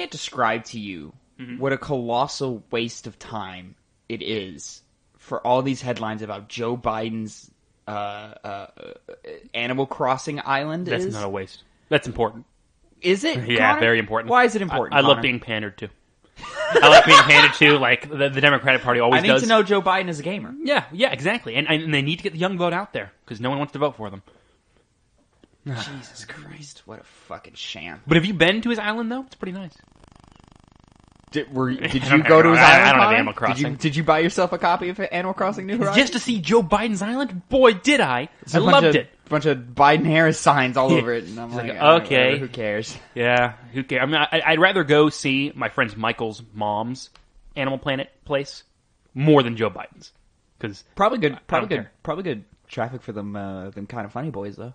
can't describe to you what a colossal waste of time it is for all these headlines about Joe Biden's Animal Crossing island. That's not a waste. That's important. Is it? Yeah, Connor? very important. Why is it important? I love being pandered to. I like being pandered to, like the Democratic Party always does. I need to know Joe Biden is a gamer. Yeah, exactly. And they need to get the young vote out there because no one wants to vote for them. Jesus Christ, what a fucking sham. But have you been to his island, though? It's pretty nice. Did you go to his island? I don't have Animal Crossing. Did you buy yourself a copy of Animal Crossing New Horizons? Just to see Joe Biden's island? Boy, did I. I loved it. A bunch of Biden-Harris signs all over it. And I'm like, okay. Who cares? Yeah, who cares? I mean, I'd rather go see my friend Michael's mom's Animal Planet place more than Joe Biden's. Cause probably good traffic for them kind of funny boys, though.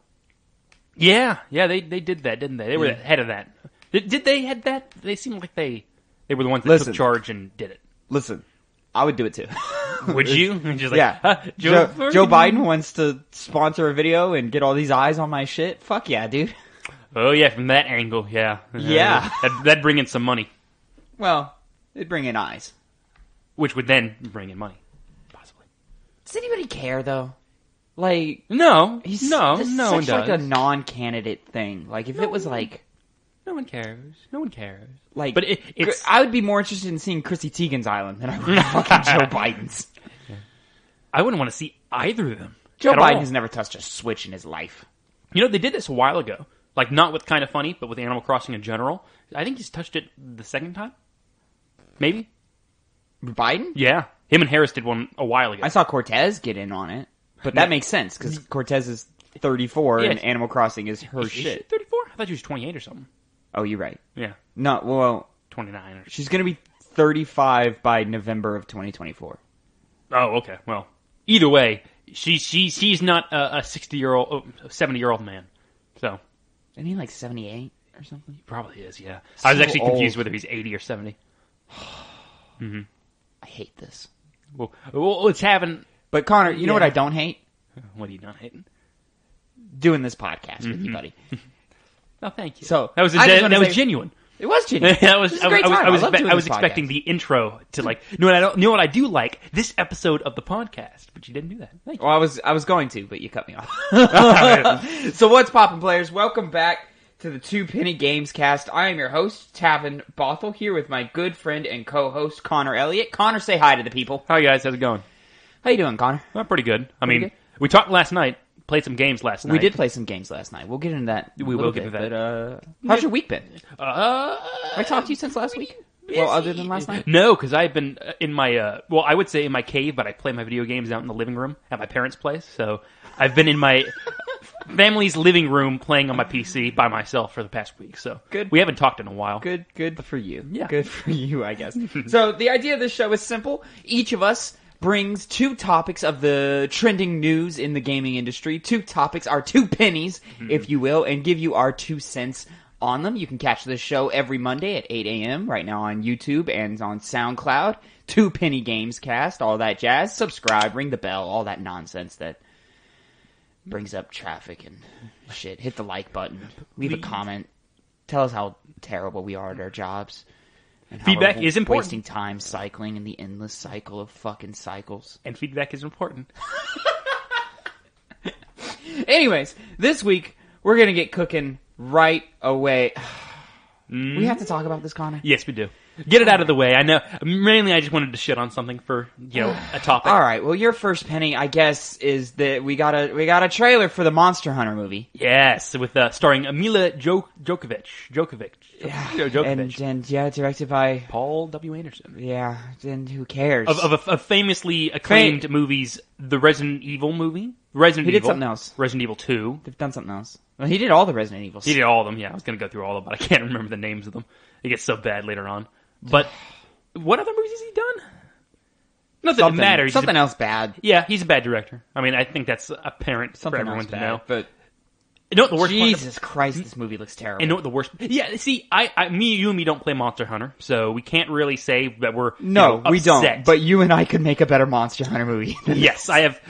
Yeah, they did that, didn't they? They were ahead of that. Did they head that? They seemed like they were the ones that took charge and did it. Listen, I would do it too. Would you? Just like, yeah. Joe Biden wants to sponsor a video and get all these eyes on my shit? Fuck yeah, dude. Oh yeah, from that angle, yeah. Yeah. That'd bring in some money. Well, it'd bring in eyes. Which would then bring in money. Possibly. Does anybody care, though? Like... No. This one such does. Like a non-candidate thing. Like, if it was like... No one cares. No one cares. Like, but it's... I would be more interested in seeing Chrissy Teigen's island than I would fucking Joe Biden's. I wouldn't want to see either of them. Joe Biden has never touched a Switch in his life. You know, they did this a while ago. Like, not with Kind of Funny, but with Animal Crossing in general. I think he's touched it the second time. Maybe? Biden? Yeah. Him and Harris did one a while ago. I saw Cortez get in on it. But that makes sense, because Cortez is 34 and Animal Crossing is her shit. Is she 34? I thought she was 28 or something. Oh, you're right. Yeah. No, well... 29 or she's going to be 35 by November of 2024. Oh, okay. Well, either way, she's not a 60-year-old, 70-year-old man. So... Isn't he like 78 or something? He probably is, yeah. I was actually confused whether he's 80 or 70. I hate this. Well, it's having... But Connor, you know what I don't hate? What are you not hating? Doing this podcast with you, buddy. Oh, thank you. So that was genuine. It was genuine. That was, a great time. I was expecting the intro to like. No, I don't. You know what I do like? This episode of the podcast, but you didn't do that. Thank you. Well, I was going to, but you cut me off. So what's poppin', players? Welcome back to the Two Penny Gamescast. I am your host, Tavin Bothel, here with my good friend and co-host Connor Elliott. Connor, say hi to the people. Hi guys, how's it going? How you doing, Connor? Well, pretty good. We talked last night. Played some games last night. We did play some games last night. We'll get into that. We will get into that. But, how's your week been? Have I talked to you since last week? Busy. Well, other than last night? No, because I've been in my, I would say in my cave, but I play my video games out in the living room at my parents' place. So I've been in my family's living room playing on my PC by myself for the past week. So good. We haven't talked in a while. Good for you. Yeah. Good for you, I guess. So the idea of this show is simple. Each of us brings two topics of the trending news in the gaming industry. Two topics, our two pennies, if you will, and give you our 2 cents on them. You can catch this show every Monday at 8 a.m. right now on YouTube and on SoundCloud. Two Penny Gamescast, all that jazz. Subscribe, ring the bell, all that nonsense that brings up traffic and shit. Hit the like button. Leave a comment. Tell us how terrible we are at our jobs. And feedback is important. Wasting time cycling in the endless cycle of fucking cycles. And feedback is important. Anyways, this week, we're going to get cooking right away. We have to talk about this, Connor? Yes, we do. Get it out of the way. I know. Mainly, I just wanted to shit on something for, a topic. All right. Well, your first penny, I guess, is that we got a trailer for the Monster Hunter movie. Yes, with starring Mila Djokovic. And directed by Paul W. Anderson. Yeah, and who cares? Of famously acclaimed movies, the Resident Evil movie. He did something else. Resident Evil 2. They've done something else. Well, he did all the Resident Evils. He did all of them, yeah. I was going to go through all of them, but I can't remember the names of them. It gets so bad later on. But what other movies has he done? Not that it matters. Something else bad. Yeah, he's a bad director. I mean, I think that's apparent for everyone to know. But you know what the worst Jesus Christ, this movie looks terrible. And you know what the worst? Yeah, see, you and me don't play Monster Hunter, so we can't really say that we're we don't. But you and I could make a better Monster Hunter movie. Yes, I have.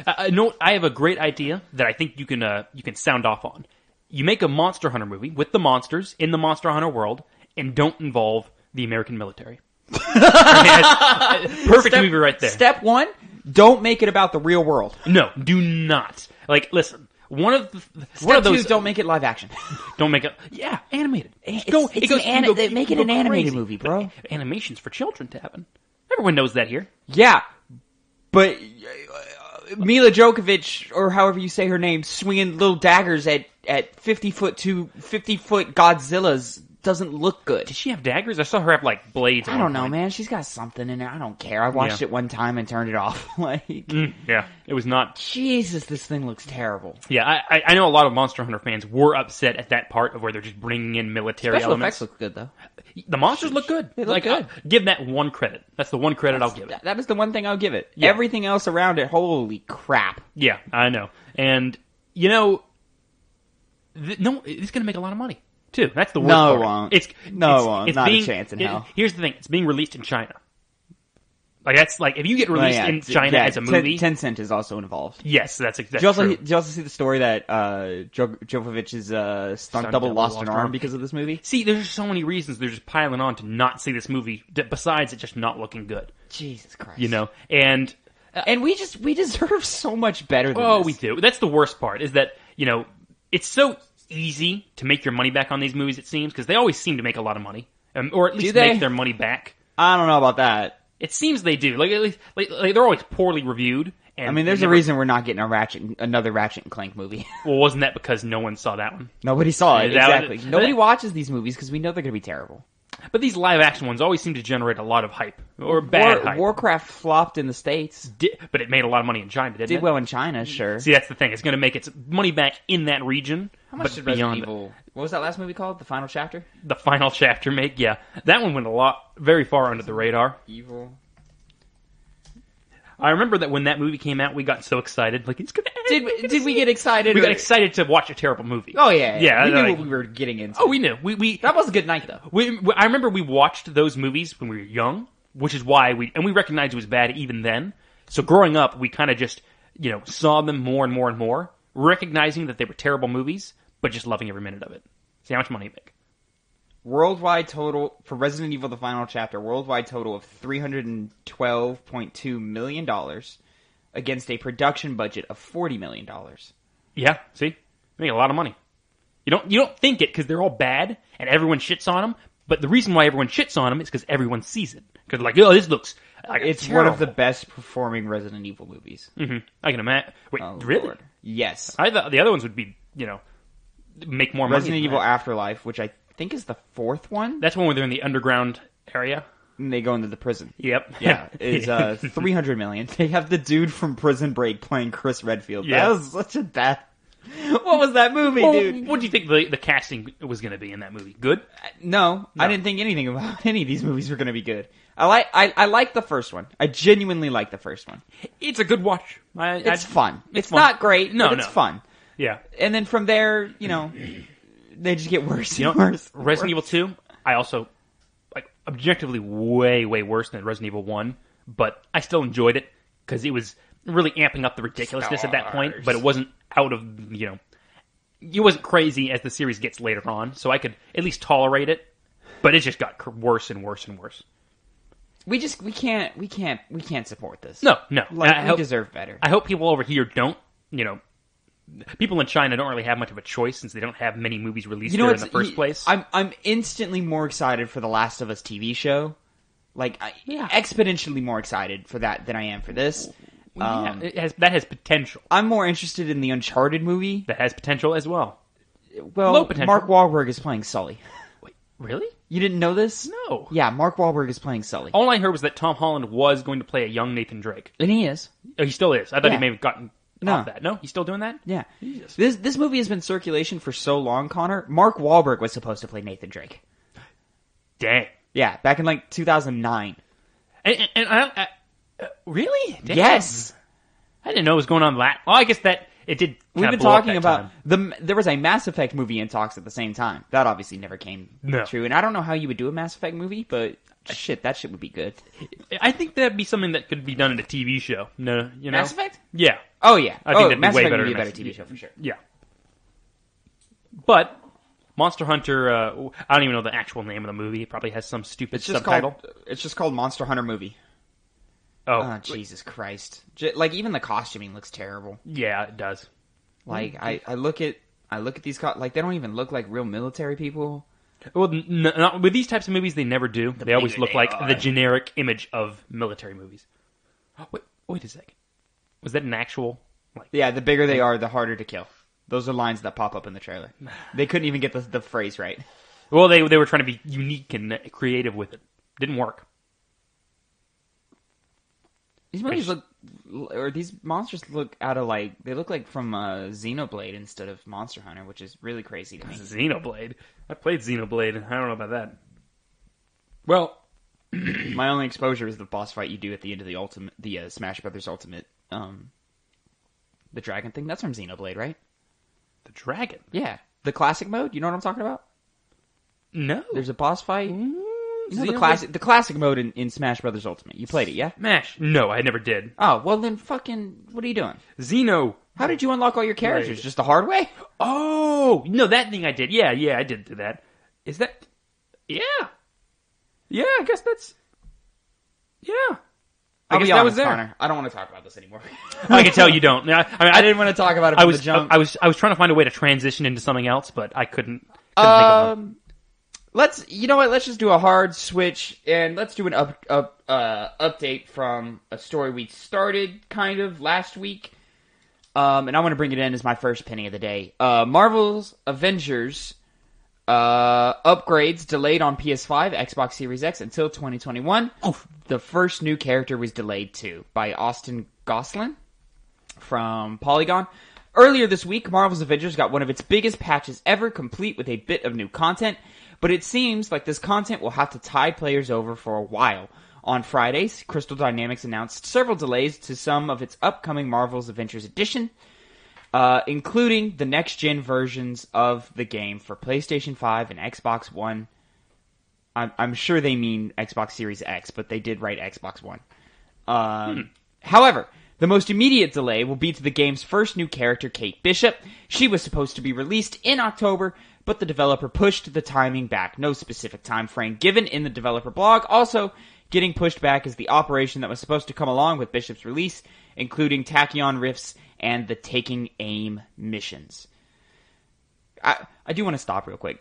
I have a great idea that I think you can sound off on. You make a Monster Hunter movie with the monsters in the Monster Hunter world, and don't involve The American military. Perfect movie right there. Step 1, don't make it about the real world. No, do not. Like, listen. One Step of those. 2, don't make it live action. Don't make it. Yeah, animated. Make it an animated movie, bro. Animation's for children, Tavin. Everyone knows that here. Yeah, but Mila Djokovic, or however you say her name, swinging little daggers at 50-foot Godzillas doesn't look good. Did she have daggers? I saw her have like blades. I don't know, man. She's got something in there. I don't care. I watched it one time and turned it off. Yeah, it was not. Jesus, this thing looks terrible. Yeah, I know a lot of Monster Hunter fans were upset at that part of where they're just bringing in military Special elements. effects look good though. The monsters look good. They look good. Give that one credit. That's the one credit I'll give it. That is the one thing I'll give it. Yeah. Everything else around it, holy crap. Yeah, I know. And it's going to make a lot of money too. That's the worst part. No, it won't. Not a chance in hell. Here's the thing: it's being released in China. Like that's like if you get released in China as a movie, Tencent is also involved. Yes, that's Did you true. also see the story that Jokovic's stunt double lost an arm because of this movie? See, there's so many reasons they're just piling on to not see this movie. Besides it just not looking good. Jesus Christ! And we deserve so much better than oh, this. we do. That's the worst part is that it's so easy to make your money back on these movies. It seems because they always seem to make a lot of money, or at least make their money back. I don't know about that. It seems they do. Like at least they're always poorly reviewed. And I mean, there's a reason we're not getting another Ratchet and Clank movie. Well, wasn't that because no one saw that one? Nobody saw it. Exactly. Nobody that, watches these movies because we know they're going to be terrible. But these live action ones always seem to generate a lot of hype or bad hype. Warcraft flopped in the States, but it made a lot of money in China. Did well in China, sure. See, that's the thing. It's going to make its money back in that region. How much did Resident Evil? What was that last movie called? The Final Chapter. The Final Chapter make that one went very far under the radar. Evil. I remember that when that movie came out, we got so excited. Like, it's gonna end. Did we get excited? We got excited to watch a terrible movie. Oh, yeah. Yeah. We knew what we were getting into. Oh, we knew. That was a good night, though. I remember we watched those movies when we were young, which is why we recognized it was bad even then. So growing up, we kind of just, saw them more and more and more, recognizing that they were terrible movies, but just loving every minute of it. See how much money you make. Worldwide total for Resident Evil: The Final Chapter. Worldwide total of $312.2 million against a production budget of $40 million. Yeah, see, make a lot of money. You don't think it because they're all bad and everyone shits on them. But the reason why everyone shits on them is because everyone sees it. Because like, oh, this looks like it's terrible. One of the best performing Resident Evil movies. Mm-hmm. I can imagine. Wait, really? Lord. Yes. I thought the other ones would be, make more money. Resident Evil Afterlife, which I think is the fourth one. That's one where they're in the underground area. And they go into the prison. Yep. Yeah. Is $300 million. They have the dude from Prison Break playing Chris Redfield. Yeah. That was such a bad. What was that movie, dude? What do you think the casting was going to be in that movie? Good? No, I didn't think anything about any of these movies were going to be good. I like the first one. I genuinely like the first one. It's a good watch. It's fun. It's fun. not great, no, but it's fun. Yeah. And then from there, they just get worse and worse. Resident Evil 2, I also, objectively way, way worse than Resident Evil 1, but I still enjoyed it because it was really amping up the ridiculousness at that point, but it wasn't out of, it wasn't crazy as the series gets later on, so I could at least tolerate it, but it just got worse and worse and worse. We can't support this. No. We deserve better. I hope people over here don't, people in China don't really have much of a choice since they don't have many movies released there in the first place. I'm instantly more excited for the Last of Us TV show. Exponentially more excited for that than I am for this. That has potential. I'm more interested in the Uncharted movie. That has potential as well. Well, low potential. Mark Wahlberg is playing Sully. Wait, really? You didn't know this? No. Yeah, Mark Wahlberg is playing Sully. All I heard was that Tom Holland was going to play a young Nathan Drake. And he is. Oh, he still is. I thought he may have gotten off that. No? He's still doing that? Yeah. Jesus. This movie has been in circulation for so long, Connor. Mark Wahlberg was supposed to play Nathan Drake. Dang. Yeah, back in 2009. And I really? Damn. Yes. I didn't know what was going on with that. Well, I guess that it did. We've been talking about there was a Mass Effect movie in talks at the same time. That obviously never came true. And I don't know how you would do a Mass Effect movie, but that shit would be good. I think that'd be something that could be done in a TV show. No, Mass Effect? Yeah. Oh yeah. I think that'd Mass be way Effect better would be than a better TV show for sure. Yeah. But Monster Hunter. I don't even know the actual name of the movie. It probably has some stupid subtitle. It's just called Monster Hunter Movie. Oh, Jesus Christ! Like even the costuming looks terrible. Yeah, it does. Like I look at these like they don't even look like real military people. Well, with these types of movies, they never do. They always look like the generic image of military movies. Oh, wait a second. Was that an actual? Yeah, the bigger they are, the harder to kill. Those are lines that pop up in the trailer. They couldn't even get the phrase right. Well, they were trying to be unique and creative with it. Didn't work. These movies these monsters look they look like from Xenoblade instead of Monster Hunter, which is really crazy to me. Xenoblade? I played Xenoblade. I don't know about that. Well, my only exposure is the boss fight you do at the end of the Smash Brothers Ultimate, the dragon thing. That's from Xenoblade, right? The dragon? Yeah. The classic mode? You know what I'm talking about? No. There's a boss fight. You know the classic mode in Smash Brothers Ultimate. You played it, yeah? Smash. No, I never did. Oh, well then fucking, what are you doing? Xeno. How did you unlock all your characters? Just the hard way? Oh, no, that thing I did. Yeah, I did do that. Is that... Yeah. Yeah, I guess that's... Yeah. I guess that was there. Connor, I don't want to talk about this anymore. I can tell you don't. I didn't want to talk about it from the jump. I was trying to find a way to transition into something else, but I couldn't think of one. You know what? Let's just do a hard switch, and let's do an update from a story we started kind of last week. And I want to bring it in as my first penny of the day. Marvel's Avengers upgrades delayed on PS5, Xbox Series X until 2021. Oof. The first new character was delayed too by Austin Goslin from Polygon. Earlier this week, Marvel's Avengers got one of its biggest patches ever, complete with a bit of new content. But it seems like this content will have to tide players over for a while. On Friday, Crystal Dynamics announced several delays to some of its upcoming Marvel's Avengers edition, including the next-gen versions of the game for PlayStation 5 and Xbox One. I'm sure they mean Xbox Series X, but they did write Xbox One. However, the most immediate delay will be to the game's first new character, Kate Bishop. She was supposed to be released in October, but the developer pushed the timing back. No specific time frame given in the developer blog. Also, getting pushed back is the operation that was supposed to come along with Bishop's release, including Tachyon Rifts and the Taking Aim missions. I do want to stop real quick.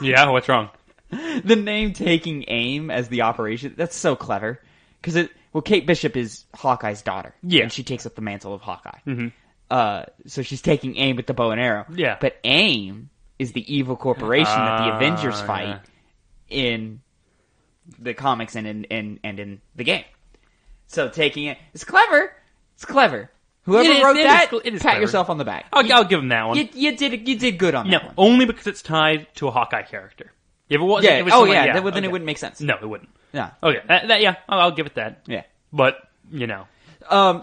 Yeah, what's wrong? The name Taking Aim as the operation, that's so clever. Because Kate Bishop is Hawkeye's daughter. Yeah. And she takes up the mantle of Hawkeye. Mm-hmm. So she's taking aim with the bow and arrow. Yeah. But AIM is the evil corporation that the Avengers fight in the comics and in the game. So taking it, it's clever. It's clever. Whoever wrote that, pat clever. Yourself on the back. I'll give him that one. You did good on that one. Only because it's tied to a Hawkeye character. If it wasn't, then it wouldn't make sense. No, it wouldn't. Yeah. Okay. I'll give it that. Yeah. But, so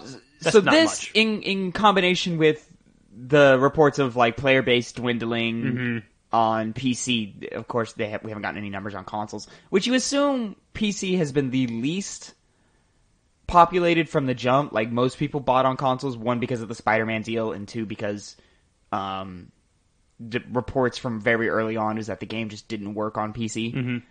this, much. in combination with the reports of like player base dwindling on PC, of course we haven't gotten any numbers on consoles, which you assume PC has been the least populated from the jump. Like most people bought on consoles, one because of the Spider-Man deal, and two because the reports from very early on is that the game just didn't work on PC.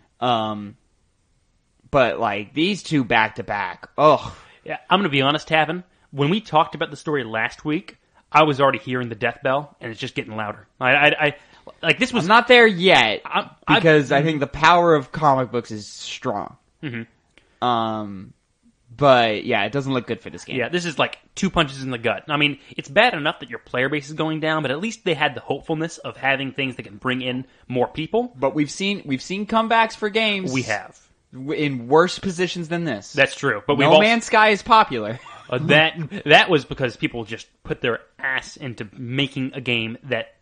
But like these two back to back, yeah. I'm gonna be honest, Tavin. When we talked about the story last week, I was already hearing the death bell, and it's just getting louder. I like this was I'm not there yet because I think the power of comic books is strong. But yeah, it doesn't look good for this game. Yeah, this is like 2 punches in the gut. I mean, it's bad enough that your player base is going down, but at least they had the hopefulness of having things that can bring in more people. But we've seen comebacks for games. We have. In worse positions than this. That's true. But No Man's Sky is popular. That was because people just put their ass into making a game that,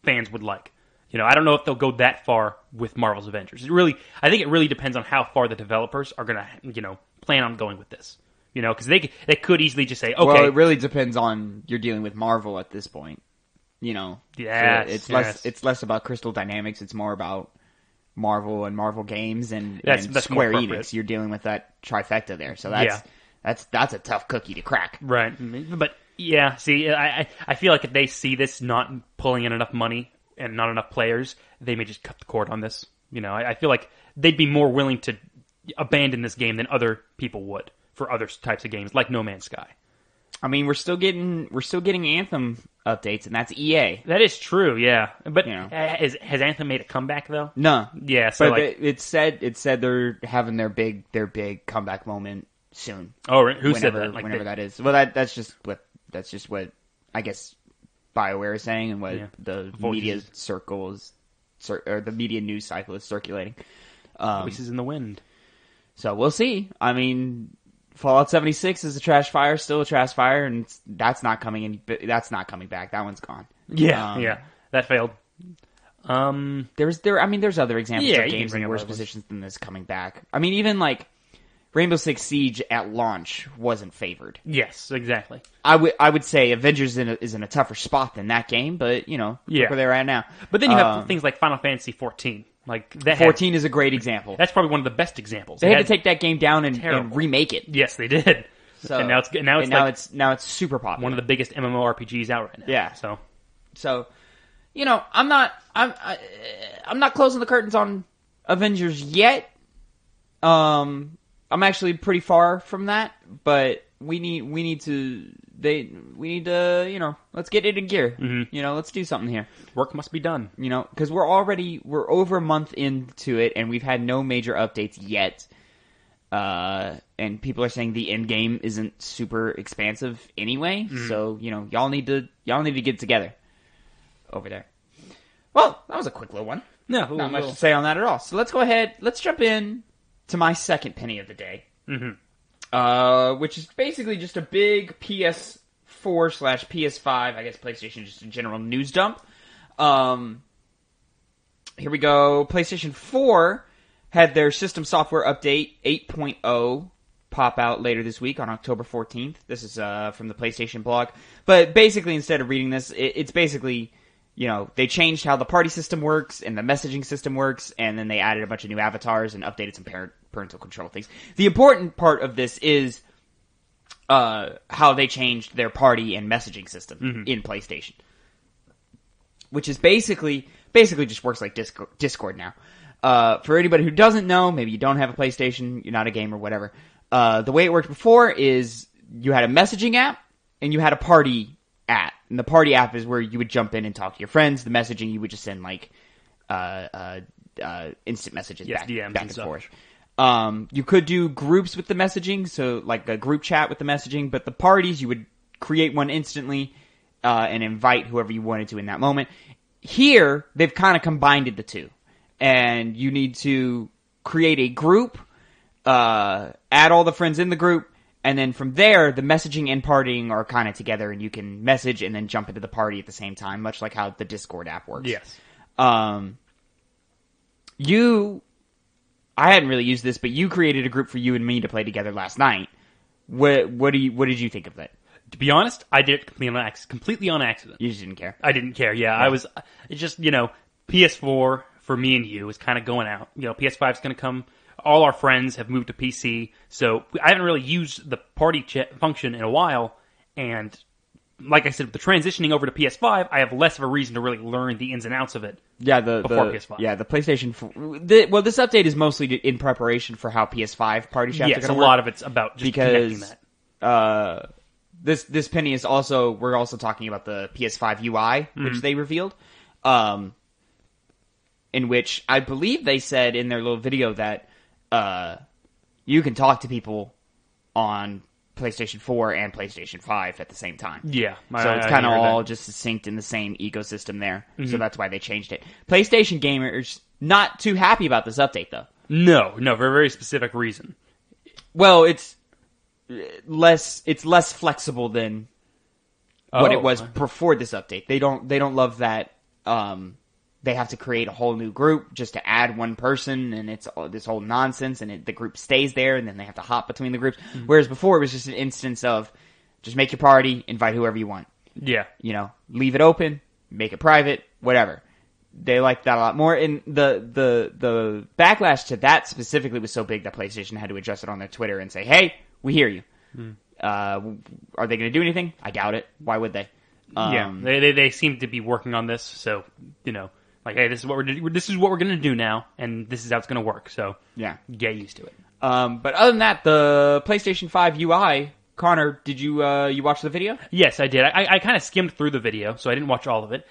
fans would like. I don't know if they'll go that far with Marvel's Avengers. I think it really depends on how far the developers are going to, plan on going with this. Because they could easily just say, okay. Well, it really depends on you're dealing with Marvel at this point. Yeah, so it's less about Crystal Dynamics. It's more about Marvel and Marvel Games and Square Enix. You're dealing with that trifecta there. So that's a tough cookie to crack. Right. But yeah, see, I feel like if they see this not pulling in enough money and not enough players, they may just cut the cord on this. I feel like they'd be more willing to abandon this game than other people would for other types of games, like No Man's Sky. I mean, we're still getting Anthem updates, and that's EA. That is true, yeah. But has Anthem made a comeback though? No. Yeah, so but it said they're having their big comeback moment soon. Oh, who said that? Whenever that is. Well, that's just what I guess BioWare is saying, and what the media circles or the media news cycle is circulating. Voices in the wind. So we'll see. I mean, Fallout 76 is still a trash fire, and that's not coming back. That one's gone. Yeah, that failed. There's other examples of games in worse positions than this coming back. I mean, even like Rainbow Six Siege at launch wasn't favored. Yes, exactly. I would say Avengers is in a tougher spot than that game, but look where they're at now. But then you have things like Final Fantasy 14. Like that 14 is a great example. That's probably one of the best examples. They had to take that game down and remake it. Yes, they did. So, and now it's super popular. One of the biggest MMORPGs out right now. Yeah. So I'm not closing the curtains on Avengers yet. I'm actually pretty far from that, but we need to let's get it in gear. Mm-hmm. Let's do something here. Work must be done. Because we're over a month into it, and we've had no major updates yet. And people are saying the end game isn't super expansive anyway. Mm-hmm. So y'all need to get together over there. Well, that was a quick little one. No, not much to say on that at all. So let's go ahead. Let's jump in to my second penny of the day. Mm-hmm. Which is basically just a big PS4/PS5, I guess PlayStation, just a general news dump. Here we go. PlayStation 4 had their system software update 8.0 pop out later this week on October 14th. This is from the PlayStation blog. But basically, instead of reading this, it's basically, they changed how the party system works and the messaging system works, and then they added a bunch of new avatars and updated some parental control things. The important part of this is how they changed their party and messaging system in PlayStation, which is basically just works like Discord now. For anybody who doesn't know, maybe you don't have a PlayStation, you're not a gamer, whatever. The way it worked before is you had a messaging app and you had a party app. And the party app is where you would jump in and talk to your friends. The messaging, you would just send like instant messages back and forth. You could do groups with the messaging, so like a group chat with the messaging, but the parties, you would create one instantly and invite whoever you wanted to in that moment. Here, they've kind of combined the two. And you need to create a group, add all the friends in the group, and then from there, the messaging and partying are kind of together, and you can message and then jump into the party at the same time, much like how the Discord app works. Yes. I hadn't really used this, but you created a group for you and me to play together last night. What did you think of that? To be honest, I did it completely on accident. You just didn't care. I didn't care. Yeah. It's just PS4 for me and you is kind of going out. PS5 is going to come. All our friends have moved to PC, so I haven't really used the party chat function in a while. And like I said, with the transitioning over to PS5, I have less of a reason to really learn the ins and outs of it. Yeah, before PS5. Yeah, the PlayStation 4. This update is mostly in preparation for how PS5 party chats are going to work. Yes, a lot of it's about just connecting that. This penny is also, we're also talking about the PS5 UI, which they revealed. In which I believe they said in their little video that you can talk to people on PlayStation 4 and PlayStation 5 at the same time. Yeah. So it's kind of all just synced in the same ecosystem there. Mm-hmm. So that's why they changed it. PlayStation gamers not too happy about this update, though. No, for a very specific reason. Well, it's less flexible than what it was before this update. They don't love that they have to create a whole new group just to add one person, and it's this whole nonsense, and the group stays there, and then they have to hop between the groups. Mm-hmm. Whereas before, it was just an instance of just make your party, invite whoever you want. Yeah. Leave it open, make it private, whatever. They like that a lot more. And the backlash to that specifically was so big that PlayStation had to address it on their Twitter and say, hey, we hear you. Are they going to do anything? I doubt it. Why would they? They seem to be working on this, so like, hey, this is what we're going to do now, and this is how it's going to work. So yeah, get used to it. But other than that, the PlayStation 5 UI. Connor, did you watch the video? Yes, I did. I kind of skimmed through the video, so I didn't watch all of it.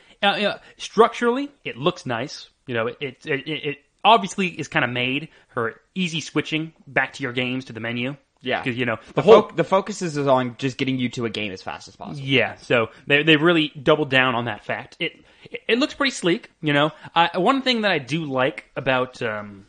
Structurally, it looks nice. It obviously is kind of made for easy switching back to your games to the menu. Yeah, because the focus is on just getting you to a game as fast as possible. Yeah, so they really doubled down on that fact. It looks pretty sleek. One thing that I do like about the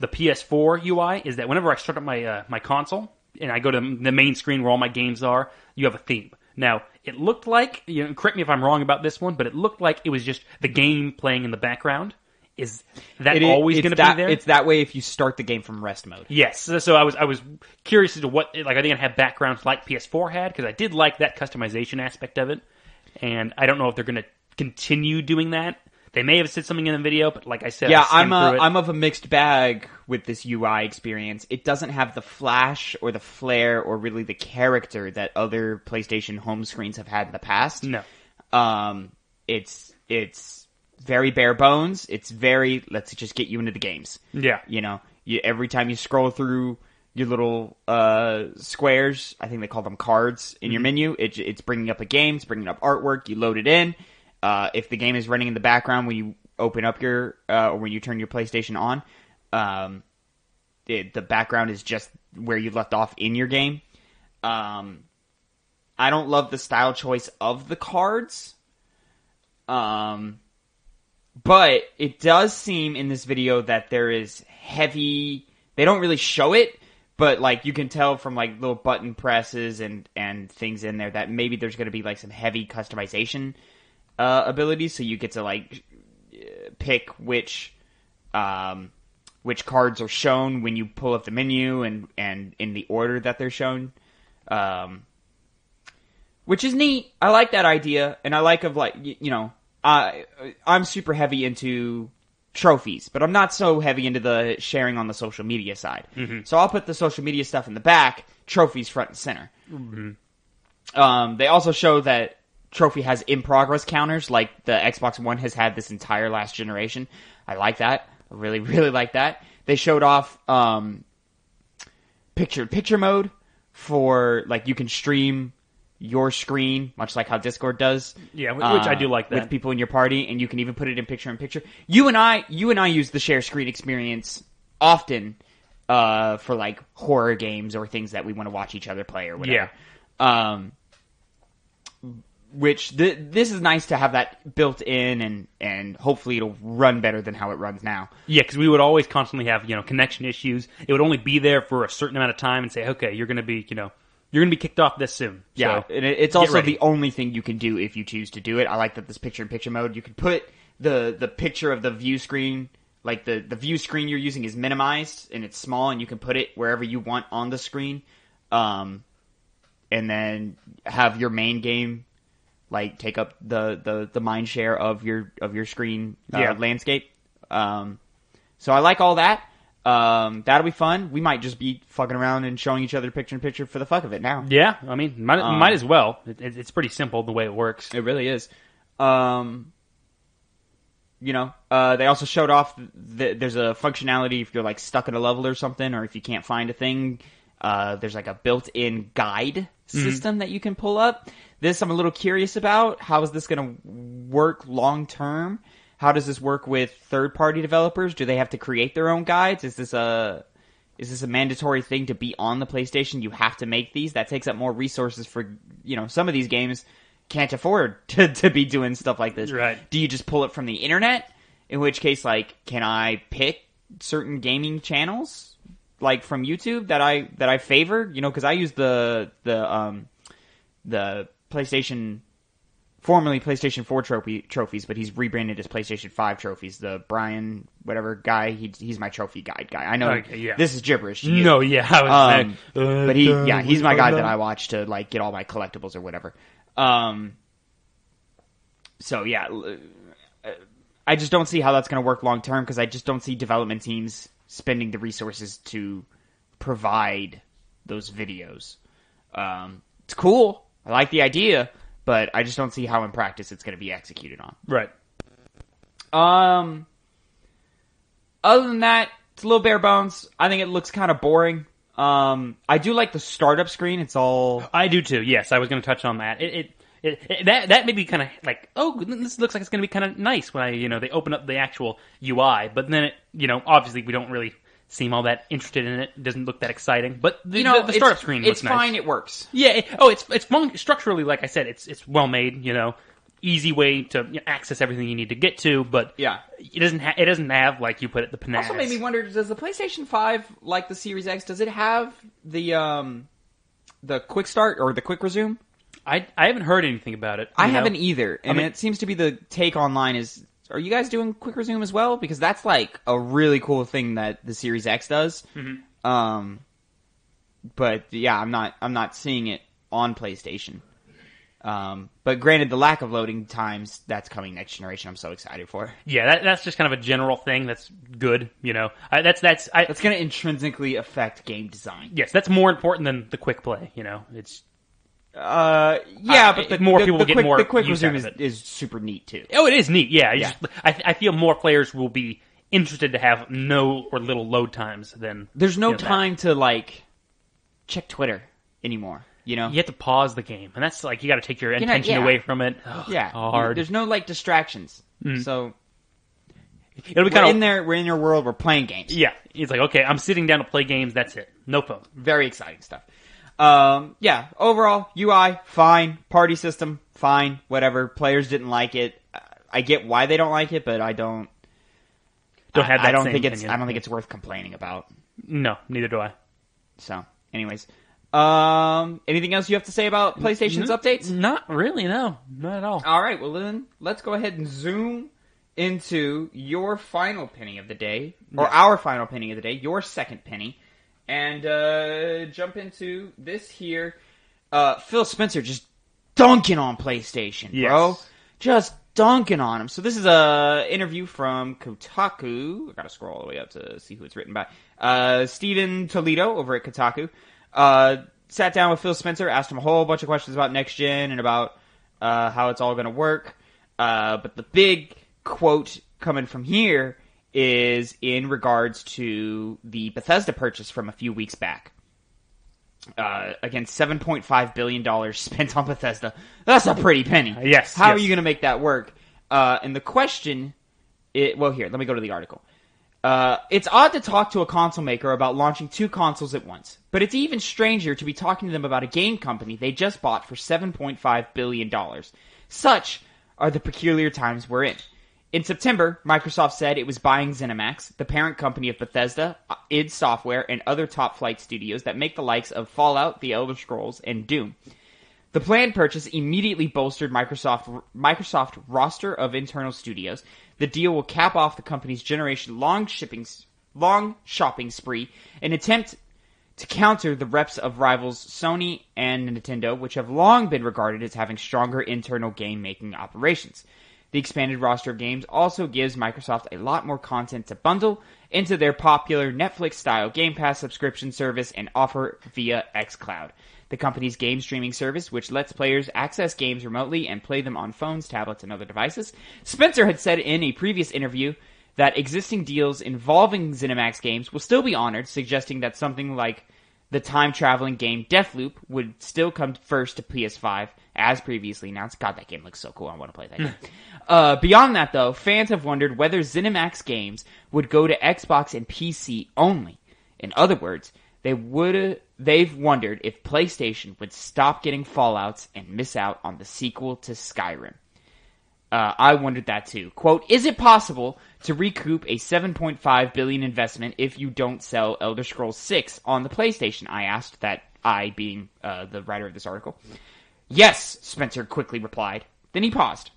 PS4 UI is that whenever I start up my console and I go to the main screen where all my games are, you have a theme. Now, it looked like, correct me if I'm wrong about this one, but it looked like it was just the game playing in the background. Is that always going to be there? It's that way if you start the game from rest mode. Yes. So I was curious as to what, like, I think it had backgrounds like PS4 had, because I did like that customization aspect of it. And I don't know if they're going to continue doing that. They may have said something in the video, but like I said, yeah, I'm of a mixed bag with this UI experience. It doesn't have the flash or the flare or really the character that other PlayStation home screens have had in the past. No. It's very bare bones. It's very, let's just get you into the games. Yeah. Every time you scroll through your little squares, I think they call them cards in your menu, it's bringing up a game, it's bringing up artwork, you load it in. If the game is running in the background when you open up or when you turn your PlayStation on, the background is just where you left off in your game. I don't love the style choice of the cards. But it does seem in this video that there is heavy... They don't really show it, but like you can tell from like little button presses and things in there that maybe there's going to be like some heavy customization abilities, so you get to like pick which cards are shown when you pull up the menu and in the order that they're shown, which is neat. I like that idea, and I like I'm super heavy into trophies, but I'm not so heavy into the sharing on the social media side. Mm-hmm. So I'll put the social media stuff in the back, trophies front and center. Mm-hmm. They also show that Trophy has in-progress counters like the Xbox One has had this entire last generation. I like that. I really, really like that. They showed off picture-in-picture mode for, like, you can stream your screen, much like how Discord does. Yeah, which I do like that. With people in your party, and you can even put it in picture-in-picture. You and I use the share screen experience often for, like, horror games or things that we want to watch each other play or whatever. Yeah. Which this is nice to have that built in, and hopefully it'll run better than how it runs now. Yeah, because we would always constantly have connection issues. It would only be there for a certain amount of time and say, okay, you're going to be kicked off this soon. Yeah, so, and it's also the only thing you can do if you choose to do it. I like that this picture-in-picture mode, you can put the picture of the view screen, like the view screen you're using is minimized and it's small, and you can put it wherever you want on the screen, and then have your main game like take up the mind share of your screen landscape. So I like all that. That'll be fun. We might just be fucking around and showing each other picture in picture for the fuck of it now. Yeah, I mean, might as well. It's pretty simple the way it works. It really is. They also showed off there's a functionality if you're like stuck in a level or something, or if you can't find a thing. There's like a built-in guide system that you can pull up. This I'm a little curious about. How is this going to work long term? How does this work with third-party developers? Do they have to create their own guides? Is this a mandatory thing to be on the PlayStation? You have to make these? That takes up more resources for, some of these games can't afford to be doing stuff like this. Right. Do you just pull it from the internet? In which case, like, can I pick certain gaming channels, like from YouTube that I favor? Because I use the PlayStation, formerly PlayStation 4 trophies, but he's rebranded as PlayStation 5 trophies. The Brian whatever guy, he's my trophy guide guy. I know this is gibberish to you. No, yeah, I was but he's my guy that I watch to like get all my collectibles or whatever. So yeah, I just don't see how that's going to work long term, because I just don't see development teams spending the resources to provide those videos. It's cool. I like the idea, but I just don't see how in practice it's going to be executed on. Right. Other than that, it's a little bare bones. I think it looks kind of boring. I do like the startup screen. It's all... I do too. Yes, I was going to touch on that. That may be kind of like, oh, this looks like it's going to be kind of nice when they open up the actual UI. But then obviously we don't really seem all that interested in it. It doesn't look that exciting. But the startup screen looks nice. It's fine. It works. Yeah. It's fun structurally. Like I said, it's well made. Easy way to access everything you need to get to. But yeah, it doesn't have, like you put it, the panache. Also made me wonder: does the PlayStation 5, like the Series X, does it have the quick start or the quick resume? I haven't heard anything about it. I haven't either, and it seems to be the take online is. Are you guys doing quick resume as well? Because that's like a really cool thing that the Series X does. Mm-hmm. But yeah, I'm not seeing it on PlayStation. But granted, the lack of loading times, that's coming next generation. I'm so excited for. Yeah, that's just kind of a general thing. That's good. That's going to intrinsically affect game design. Yes, that's more important than the quick play. It's. But the quick resume is super neat too. Oh, it is neat. Yeah. I feel more players will be interested to have no or little load times than. There's no time to check Twitter anymore. You have to pause the game, and that's you got to take your attention away from it. Hard. There's no distractions, so it'll be kind of we're in your world. We're playing games. Yeah, it's okay. I'm sitting down to play games. That's it. No phone. Very exciting stuff. Overall UI fine, party system fine, whatever. Players didn't like it. I get why they don't like it, but I don't have that. I don't think it's worth complaining about. No, neither do I. So, anyways. Anything else you have to say about PlayStation's updates? Not really, no. Not at all. All right, well then, let's go ahead and zoom into your final penny of the day, or our final penny of the day, your second penny, and jump into this here. Phil Spencer just dunking on PlayStation, bro. Just dunking on him. So this is a interview from Kotaku. I gotta scroll all the way up to see who it's written by. Steven Toledo over at Kotaku. Sat down with Phil Spencer, asked him a whole bunch of questions about next gen and about how it's all going to work. But the big quote coming from here is in regards to the Bethesda purchase from a few weeks back. Again, $7.5 billion spent on Bethesda. That's a pretty penny. Yes. How are you going to make that work? And the question... here, let me go to the article. It's odd to talk to a console maker about launching two consoles at once, but it's even stranger to be talking to them about a game company they just bought for $7.5 billion. Such are the peculiar times we're in. In September, Microsoft said it was buying ZeniMax, the parent company of Bethesda, id Software, and other top-flight studios that make the likes of Fallout, The Elder Scrolls, and Doom. The planned purchase immediately bolstered Microsoft roster of internal studios. The deal will cap off the company's generation-long shopping spree, an attempt to counter the reps of rivals Sony and Nintendo, which have long been regarded as having stronger internal game-making operations. The expanded roster of games also gives Microsoft a lot more content to bundle into their popular Netflix-style Game Pass subscription service and offer via xCloud, the company's game streaming service, which lets players access games remotely and play them on phones, tablets, and other devices. Spencer had said in a previous interview that existing deals involving ZeniMax games will still be honored, suggesting that something like the time-traveling game Deathloop would still come first to PS5, as previously announced. God, that game looks so cool. I want to play that game. Beyond that, though, fans have wondered whether ZeniMax games would go to Xbox and PC only. In other words, they've wondered if PlayStation would stop getting Fallouts and miss out on the sequel to Skyrim. I wondered that too. Quote, is it possible to recoup a $7.5 billion investment if you don't sell Elder Scrolls 6 on the PlayStation? I asked, that I being the writer of this article. Yes, Spencer quickly replied. Then he paused.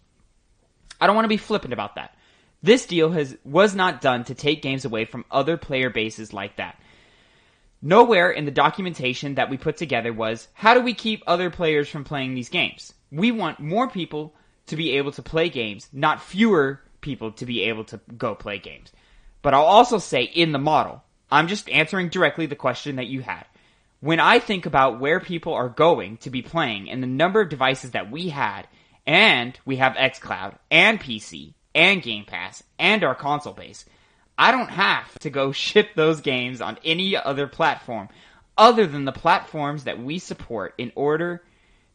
I don't want to be flippant about that. This deal was not done to take games away from other player bases like that. Nowhere in the documentation that we put together was, how do we keep other players from playing these games? We want more people to be able to play games, not fewer people to be able to go play games. But I'll also say in the model, I'm just answering directly the question that you had. when I think about where people are going to be playing and the number of devices that we had, and we have xCloud and PC and Game Pass and our console base, I don't have to go ship those games on any other platform other than the platforms that we support in order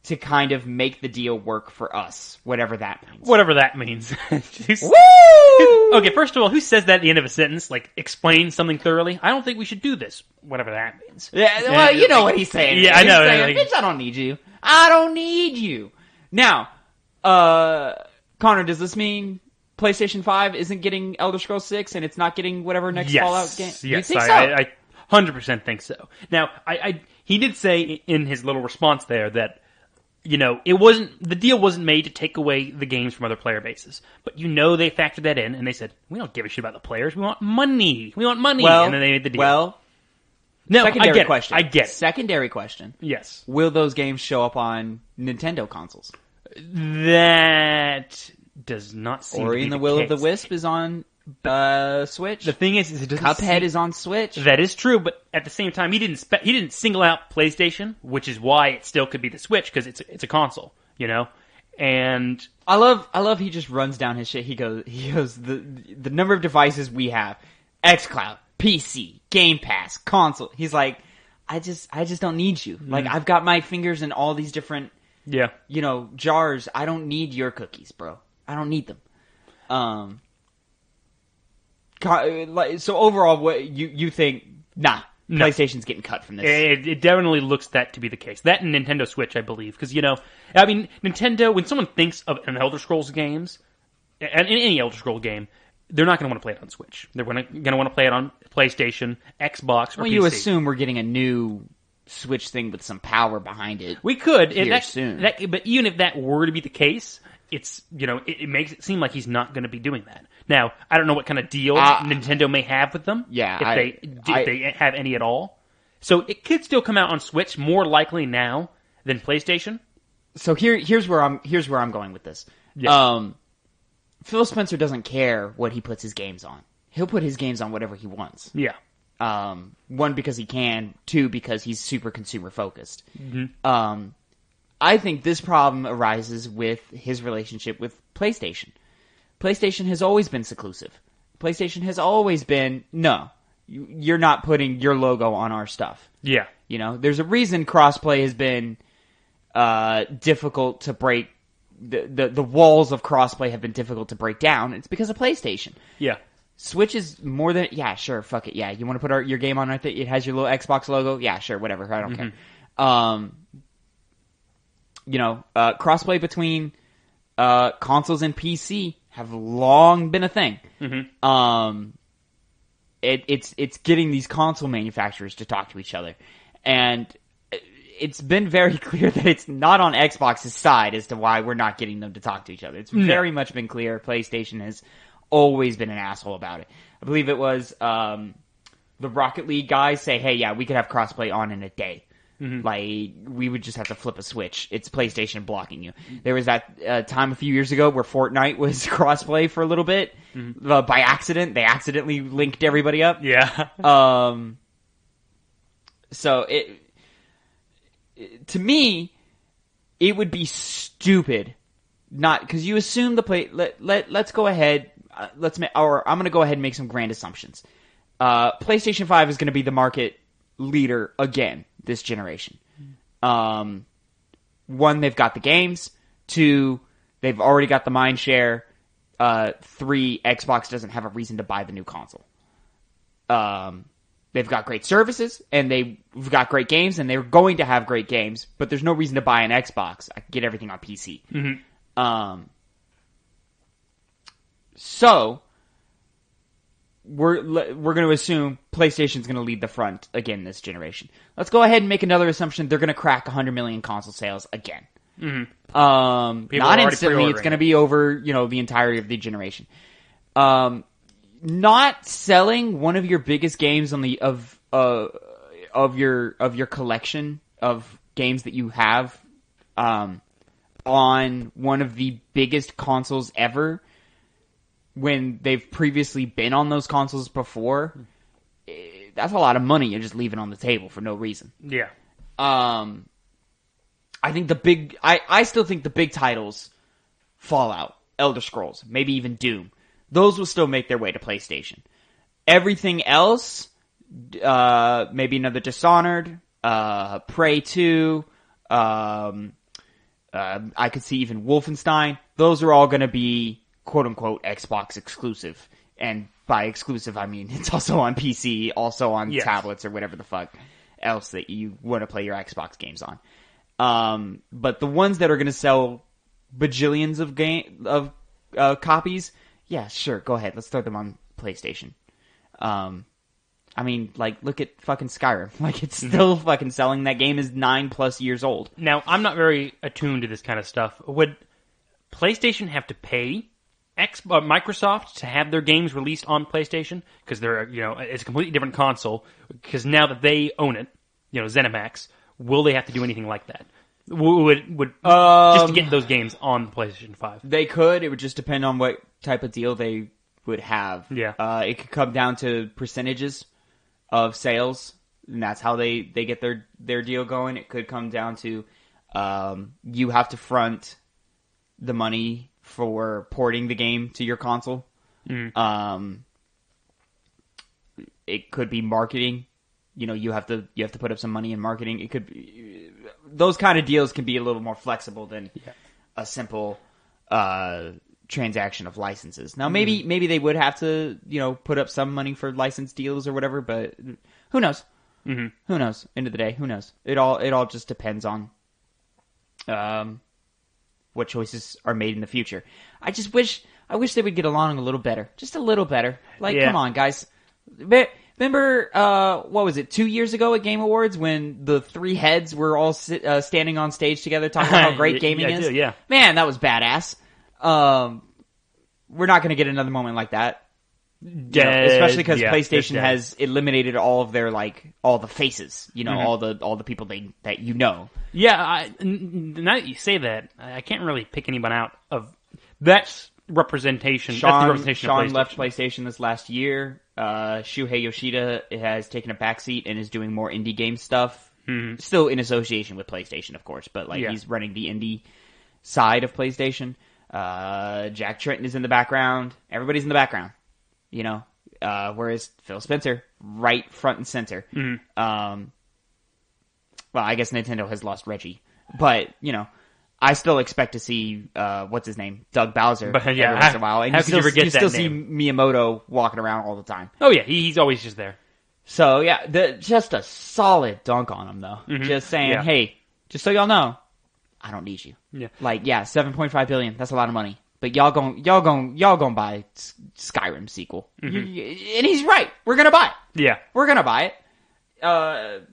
to kind of make the deal work for us, whatever that means. Whatever that means. Woo! Okay, first of all, who says that at the end of a sentence? Like, explain something thoroughly? I don't think we should do this. Whatever that means. Yeah, well, you know what he's saying. Yeah, I know. He's saying, bitch, I don't need you. I don't need you. Now, Connor, does this mean PlayStation 5 isn't getting Elder Scrolls 6 and it's not getting whatever next Fallout game? Yes, you think so? I 100% think so. Now, he did say in his little response there that, you know, the deal wasn't made to take away the games from other player bases. But you know they factored that in and they said, we don't give a shit about the players. We want money. We want money. Well, and then they made the deal. Well, no, secondary question. I get it. Secondary question. Yes. Will those games show up on Nintendo consoles? That does not seem Ori to be and the the Will case. of the Wisp is on Switch. The thing is it doesn't Cuphead is on Switch. That is true, but at the same time, he didn't single out PlayStation, which is why it still could be the Switch because it's a console, you know. And I love he just runs down his shit. He goes the number of devices we have: xCloud, PC, Game Pass, console. He's like, I just don't need you. Like, I've got my fingers in all these different jars. I don't need your cookies, bro. I don't need them. So overall, what you think? Nah, No. PlayStation's getting cut from this. it definitely looks that to be the case. That and Nintendo Switch, I believe, because Nintendo, when someone thinks of an Elder Scrolls games, and any Elder Scrolls game, they're not going to want to play it on Switch. They're going to want to play it on PlayStation, Xbox, or well, PC. you assume we're getting a new Switch thing with some power behind it. We could here soon. But even if that were to be the case, it's it makes it seem like he's not going to be doing that. Now, I don't know what kind of deal Nintendo may have with them. Yeah, if they have any at all. So it could still come out on Switch more likely now than PlayStation. So here's where I'm going with this. Yeah. Phil Spencer doesn't care what he puts his games on. He'll put his games on whatever he wants. Yeah. One, because he can. Two, because he's super consumer focused. Mm-hmm. I think this problem arises with his relationship with PlayStation. PlayStation has always been seclusive. PlayStation has always been, no, you're not putting your logo on our stuff. Yeah. You know, there's a reason crossplay has been difficult to break. The walls of crossplay have been difficult to break down. It's because of PlayStation. Yeah. Switch is more than, yeah, sure, fuck it, yeah. You want to put your game on right there? It has your little Xbox logo? Yeah, sure, whatever, I don't care. Crossplay between consoles and PC have long been a thing. Mm-hmm. It's getting these console manufacturers to talk to each other. And it's been very clear that it's not on Xbox's side as to why we're not getting them to talk to each other. It's very much been clear PlayStation has always been an asshole about it. I believe it was the Rocket League guys say, hey, yeah, we could have crossplay on in a day. Mm-hmm. Like, we would just have to flip a switch. It's PlayStation blocking you. There was that time a few years ago where Fortnite was crossplay for a little bit. Mm-hmm. By accident. They accidentally linked everybody up. Yeah. So to me, it would be stupid not, because you assume let's go ahead, I'm going to go ahead and make some grand assumptions. PlayStation 5 is going to be the market leader again this generation. One, they've got the games. Two, they've already got the mind share. Three, Xbox doesn't have a reason to buy the new console. They've got great services, and they've got great games, and they're going to have great games, but there's no reason to buy an Xbox. I can get everything on PC. Mm-hmm. So we're going to assume PlayStation's going to lead the front again this generation. Let's go ahead and make another assumption. They're going to crack 100 million console sales again. Mm-hmm. Not instantly. It's going to be over, the entirety of the generation. Not selling one of your biggest games of your collection of games that you have on one of the biggest consoles ever, when they've previously been on those consoles before, that's a lot of money you're just leaving on the table for no reason. Yeah. I think I still think the big titles, Fallout, Elder Scrolls, maybe even Doom, those will still make their way to PlayStation. Everything else, maybe another Dishonored, Prey 2, I could see even Wolfenstein. Those are all going to be quote-unquote Xbox exclusive. And by exclusive, I mean it's also on PC, also on tablets or whatever the fuck else that you want to play your Xbox games on. But the ones that are going to sell bajillions of copies, yeah, sure, go ahead. Let's throw them on PlayStation. I mean, like, look at fucking Skyrim. Like, it's still fucking selling. That game is 9+ years old. Now, I'm not very attuned to this kind of stuff. Would PlayStation have to pay Microsoft to have their games released on PlayStation? Because they're, it's a completely different console. Because now that they own it, ZeniMax, will they have to do anything like that? Would just to get those games on the PlayStation 5? They could. It would just depend on what type of deal they would have. Yeah. It could come down to percentages of sales, and that's how they get their deal going. It could come down to you have to front the money for porting the game to your console. It could be marketing. You have to put up some money in marketing. It could be, those kind of deals can be a little more flexible than a simple transaction of licenses. Now maybe they would have to put up some money for license deals or whatever, but who knows? Who knows? End of the day, who knows? It all just depends on what choices are made in the future. I wish they would get along a little better, just a little better. Like, come on, guys. Remember, what was it, 2 years ago at Game Awards when the three heads were all standing on stage together talking about how great gaming is? Yeah. Man, that was badass. We're not going to get another moment like that. Especially because PlayStation has eliminated all of their, all the faces, all the people that you know. Yeah, now that you say that, I can't really pick anyone out of that's representation. That's the representation of PlayStation. Sean left PlayStation this last year. Shuhei Yoshida has taken a backseat and is doing more indie game stuff. Still in association with PlayStation, of course, but he's running the indie side of PlayStation. Jack Tretton is in the background. Everybody's in the background, whereas Phil Spencer, right front and center. Well, I guess Nintendo has lost Reggie, but I still expect to see what's his name, Doug Bowser, every once in a while, and you still see Miyamoto walking around all the time. Oh yeah, he's always just there. So yeah, just a solid dunk on him though. Just saying, hey, just so y'all know, I don't need you. Yeah, $7.5 billion. That's a lot of money, but y'all gon' buy Skyrim sequel, and he's right. We're gonna buy it. Yeah, we're gonna buy it.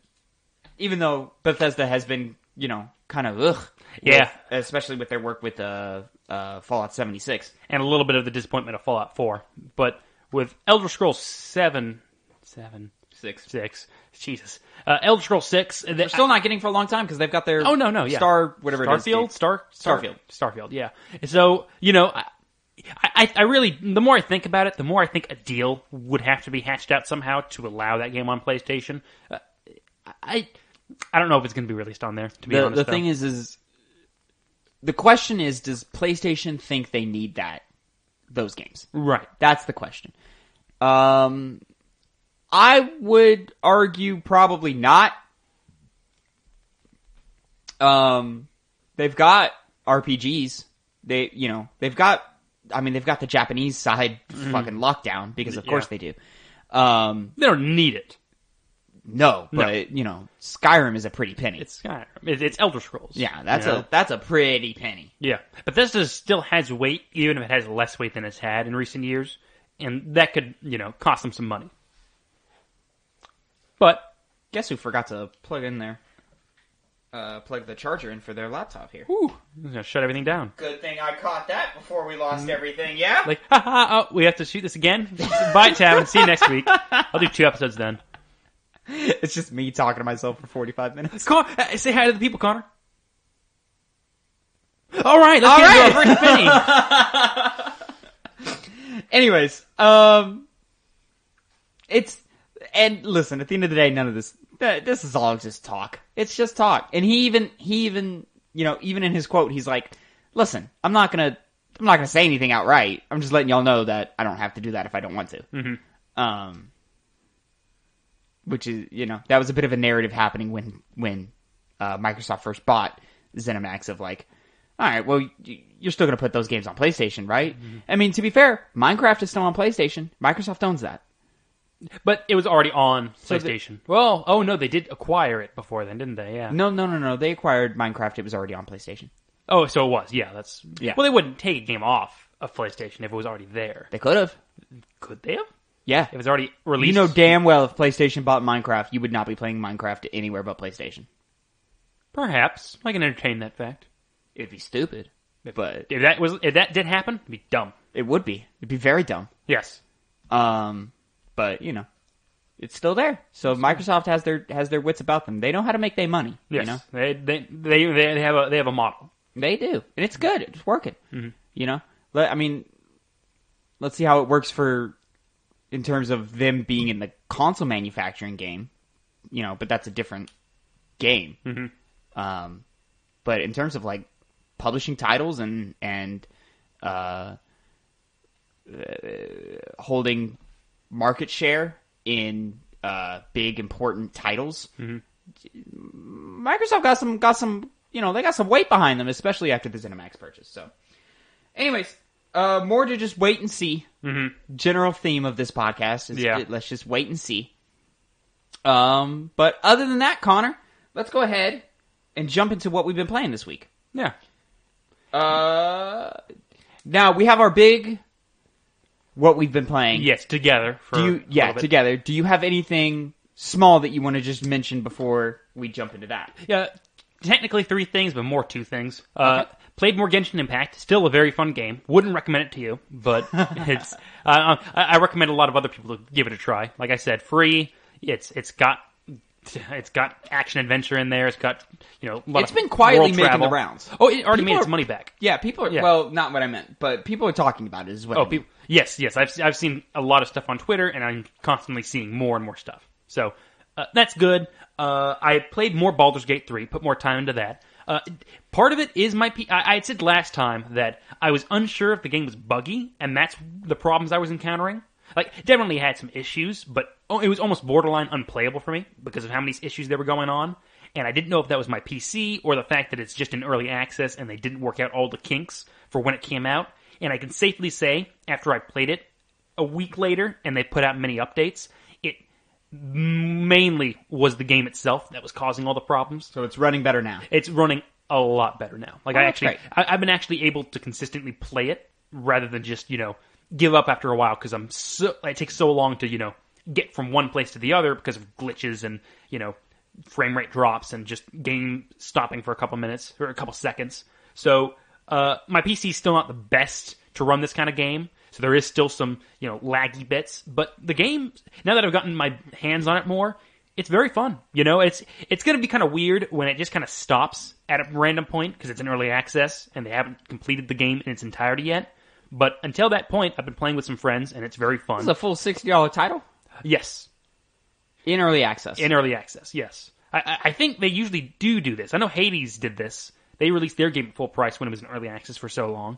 Even though Bethesda has been, kind of especially with their work with Fallout 76. And a little bit of the disappointment of Fallout 4. But with Elder Scrolls 6. Jesus. Elder Scrolls 6. They're still not getting for a long time because they've got their Starfield, yeah. So, I really, the more I think about it, the more I think a deal would have to be hatched out somehow to allow that game on PlayStation. I don't know if it's going to be released on there, to be honest. The thing is the question is, does PlayStation think they need those games? Right. That's the question. I would argue probably not. They've got RPGs. They've got the Japanese side fucking lockdown because of course they do. They don't need it. No, but Skyrim is a pretty penny. It's Skyrim. It's Elder Scrolls. Yeah, that's a pretty penny. Yeah, but this still has weight, even if it has less weight than it's had in recent years, and that could cost them some money. But guess who forgot to plug the charger in for their laptop here? Whew, I'm gonna shut everything down. Good thing I caught that before we lost everything. Yeah, we have to shoot this again. Bye, Tavin. See you next week. I'll do 2 episodes then. It's just me talking to myself for 45 minutes. Say hi to the people, Connor. All right, let's get into our first penny. Anyways, and listen, at the end of the day, none of this this is all just talk. It's just talk. And he even, even in his quote, he's like, listen, I'm not gonna say anything outright. I'm just letting y'all know that I don't have to do that if I don't want to. Mm-hmm. Which is, that was a bit of a narrative happening when Microsoft first bought ZeniMax of like, all right, well, you're still going to put those games on PlayStation, right? Mm-hmm. I mean, to be fair, Minecraft is still on PlayStation. Microsoft owns that. But it was already on PlayStation. No, they did acquire it before then, didn't they? Yeah. No. They acquired Minecraft. It was already on PlayStation. Oh, so it was. Yeah, Yeah. Well, they wouldn't take a game off of PlayStation if it was already there. They could have. Could they have? Yeah. If it was already released. You know damn well if PlayStation bought Minecraft, you would not be playing Minecraft anywhere but PlayStation. Perhaps. I can entertain that fact. It'd be stupid. But if that did happen, it'd be dumb. It would be. It'd be very dumb. Yes. But it's still there. So Microsoft has their wits about them. They know how to make their money. Yes. They have a model. They do, and it's good. It's working. Mm-hmm. I mean, let's see how it works in terms of them being in the console manufacturing game. But that's a different game. Mm-hmm. But in terms of like publishing titles and holding market share in big important titles, Microsoft got some they got some weight behind them, especially after the ZeniMax purchase. So, anyways, more to just wait and see. Mm-hmm. General theme of this podcast is let's just wait and see. But other than that, Connor, let's go ahead and jump into what we've been playing this week. Yeah. Now we have our big what we've been playing. Yes, together. Together. Do you have anything small that you want to just mention before we jump into that? Yeah, technically 3 things, but more 2 things. Okay. Played more Genshin Impact. Still a very fun game. Wouldn't recommend it to you, but it's. I recommend a lot of other people to give it a try. Like I said, free. It's got action adventure in there. It's got It's been quietly making travel. the rounds. Oh, it already made its money back. Yeah, people are. Yeah. Well, not what I meant, but people are talking about it. Is what. I mean. Yes. I've seen a lot of stuff on Twitter, and I'm constantly seeing more and more stuff. So that's good. I played more Baldur's Gate 3. Put more time into that. Part of it is I said last time that I was unsure if the game was buggy, and that's the problems I was encountering. Like, definitely had some issues, but it was almost borderline unplayable for me because of how many issues there were going on. And I didn't know if that was my PC or the fact that it's just in early access and they didn't work out all the kinks for when it came out. And I can safely say, after I played it a week later and they put out many updates, it mainly was the game itself that was causing all the problems. So it's running better now. It's running a lot better now. Like, I've been actually able to consistently play it rather than just, give up after a while because it takes so long to, get from one place to the other because of glitches and, frame rate drops and just game stopping for a couple minutes or a couple seconds. So, my PC is still not the best to run this kind of game. So there is still some, laggy bits, but the game, now that I've gotten my hands on it more, it's very fun. It's going to be kind of weird when it just kind of stops at a random point because it's in early access and they haven't completed the game in its entirety yet. But until that point, I've been playing with some friends, and it's very fun. This is a full $60 title? Yes. In early access? In early access, yes. I think they usually do this. I know Hades did this. They released their game at full price when it was in early access for so long.